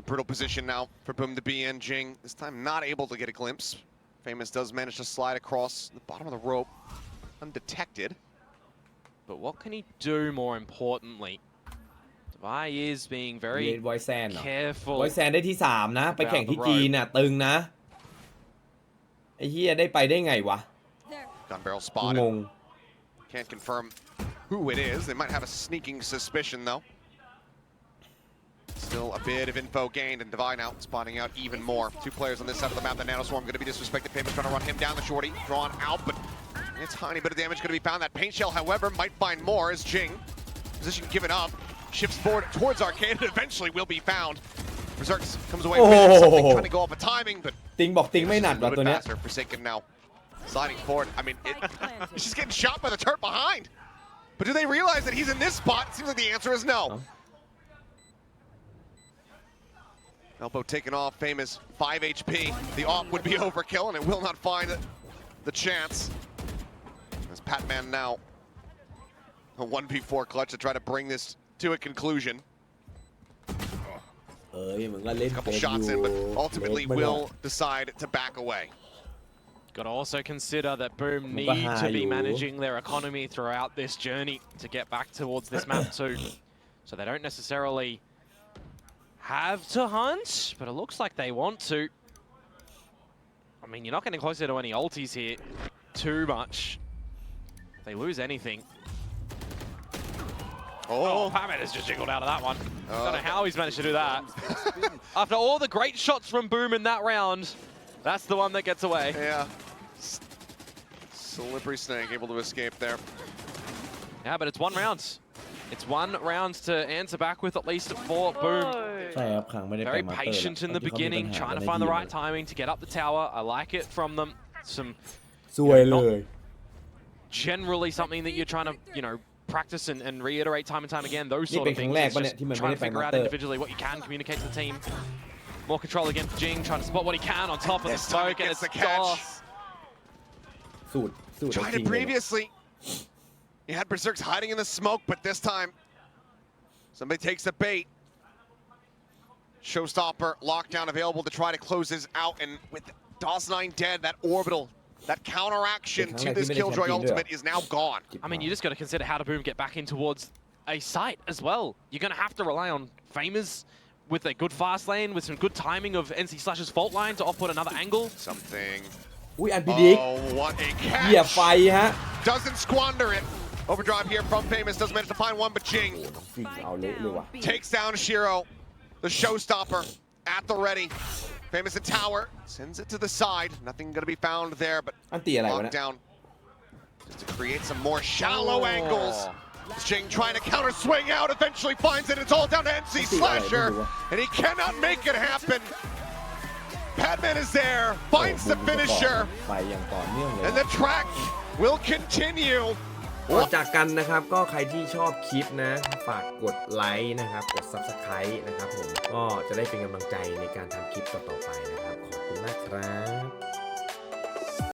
Speaker 3: A brutal position now for Boom to be in. Jing, this time not able to get a glimpse. Famous does manage to slide across the bottom of the rope undetected.
Speaker 2: But what can he do more importantly? Devai is being
Speaker 1: เร
Speaker 2: very
Speaker 1: ดไวแซนเหรอ
Speaker 2: careful.
Speaker 1: ไวแซนได้ที่ 3 นะ ไปแข่งที่จีนน่ะตึงนะ ไอ้เฮียได้ไปได้ไงวะ
Speaker 3: Gun barrel
Speaker 1: ง
Speaker 3: spotted.
Speaker 1: ง
Speaker 3: Can't confirm who it is. They might have a sneaking suspicion though. Still a bit of info gained, and Divine out, spotting out even more. 2 players on this side of the map. The Nano Swarm going to be disrespected. Famous trying to run him down. The shorty drawn out, but a tiny bit of damage going to be found. That paint shell, however, might find more as Jing, position given up, shifts forward towards Arcade, and eventually will be found. Berserks comes away with something kind of go off of timing, but
Speaker 1: ติงบอกติงไม่หนัด
Speaker 3: a
Speaker 1: ว่ะ
Speaker 3: little
Speaker 1: ตัว
Speaker 3: bit
Speaker 1: เนี้ย
Speaker 3: faster. Forsaken now, sliding forward. I mean, he's just getting shot by the turret behind. But do they realize that he's in this spot? Seems like the answer is no. Elbow taken off, Famous 5 HP. The off would be overkill, and it will not find the chance. Patman now. A 1v4 clutch to try to bring this to a conclusion.
Speaker 1: มึงก็เล่น
Speaker 3: A couple
Speaker 1: เป็น
Speaker 3: shots
Speaker 1: อยู่
Speaker 3: in, but ultimately
Speaker 1: ไม่หรอก
Speaker 3: will decide to back away.
Speaker 2: Got to also consider that Boom
Speaker 1: Một
Speaker 2: need
Speaker 1: cái
Speaker 2: to
Speaker 1: hai
Speaker 2: be
Speaker 1: vụ.
Speaker 2: managing their economy throughout this journey to get back towards this map too. So they don't necessarily have to hunt, but it looks like they want to. I mean, you're not getting closer to any ultis here too much. If they lose anything. Oh, Patman has just jiggled out of that one. Don't know how he's managed to do that. After all the great shots from Boom in that round, that's the one that gets away.
Speaker 3: Yeah. Slippery snake able to escape there.
Speaker 2: Yeah, but it's 1 round. It's 1 round to answer back with at least for Boom.
Speaker 1: ใช่ครับครั้งไม่ได้ไป
Speaker 2: Very
Speaker 1: มาสเตอร์
Speaker 2: patient in the beginning, trying to find the right timing to get up the tower. I like it from them. Some
Speaker 1: สวยเลย
Speaker 2: generally something that you're trying to, practice and reiterate time and time again. Those
Speaker 1: นี่
Speaker 2: sort
Speaker 1: เป็
Speaker 2: of
Speaker 1: นครั้
Speaker 2: things.
Speaker 1: งแรก
Speaker 2: It's
Speaker 1: ปะเนี่ย
Speaker 2: just
Speaker 1: ที่มันไม่
Speaker 2: trying
Speaker 1: ได้
Speaker 2: to
Speaker 1: ไป
Speaker 2: figure
Speaker 1: มาส
Speaker 2: out
Speaker 1: เตอร์
Speaker 2: individually what you can communicate to the team. More control against Jing, trying to spot what he can on top of the
Speaker 3: This time
Speaker 2: smoke, and
Speaker 3: gets
Speaker 2: it's
Speaker 3: the catch.
Speaker 2: off.
Speaker 1: สูตร
Speaker 3: Tried
Speaker 1: จริ
Speaker 3: it
Speaker 1: งๆเลย
Speaker 3: previously. He had Berserks hiding in the smoke, but this time somebody takes the bait. Showstopper lockdown available to try to close this out, and with DOS9 dead, that orbital, that counteraction to this Killjoy ultimate is now gone.
Speaker 2: I mean, you just got to consider how to Boom get back in towards a site as well. You're going to have to rely on Famers with a good fast lane, with some good timing of NC/'s fault line to off-put another angle.
Speaker 3: Something.
Speaker 1: อุ้ยอันพีดิก
Speaker 3: Oh, what a
Speaker 1: เหยียบ
Speaker 3: catch!
Speaker 1: ไฟฮะ
Speaker 3: Doesn't squander it. Overdrive here from Famous, doesn't manage to find one, but Jing
Speaker 1: ฟิงเอาเละเลยว่ะ
Speaker 3: takes down Shiro, the showstopper, at the ready. Famous in tower, sends it to the side. Nothing gonna be found there, but
Speaker 1: อันตีอะไรวะเนี่ย
Speaker 3: lockdown just to create some more shallow angles. Jing trying to counter swing out, eventually finds it. It's all down to NC Slasher, and he cannot make it happen. Patman is there, finds the finisher,
Speaker 1: ไปอย่างต่อเนื่องเลย
Speaker 3: and the track will continue.
Speaker 1: ก่อนจากกันนะครับก็ใครที่ชอบคลิปนะฝากกดไลค์นะครับกด Subscribe นะครับผมก็จะได้เป็นกำลังใจในการทำคลิปต่อๆไปนะครับขอบคุณมากครับ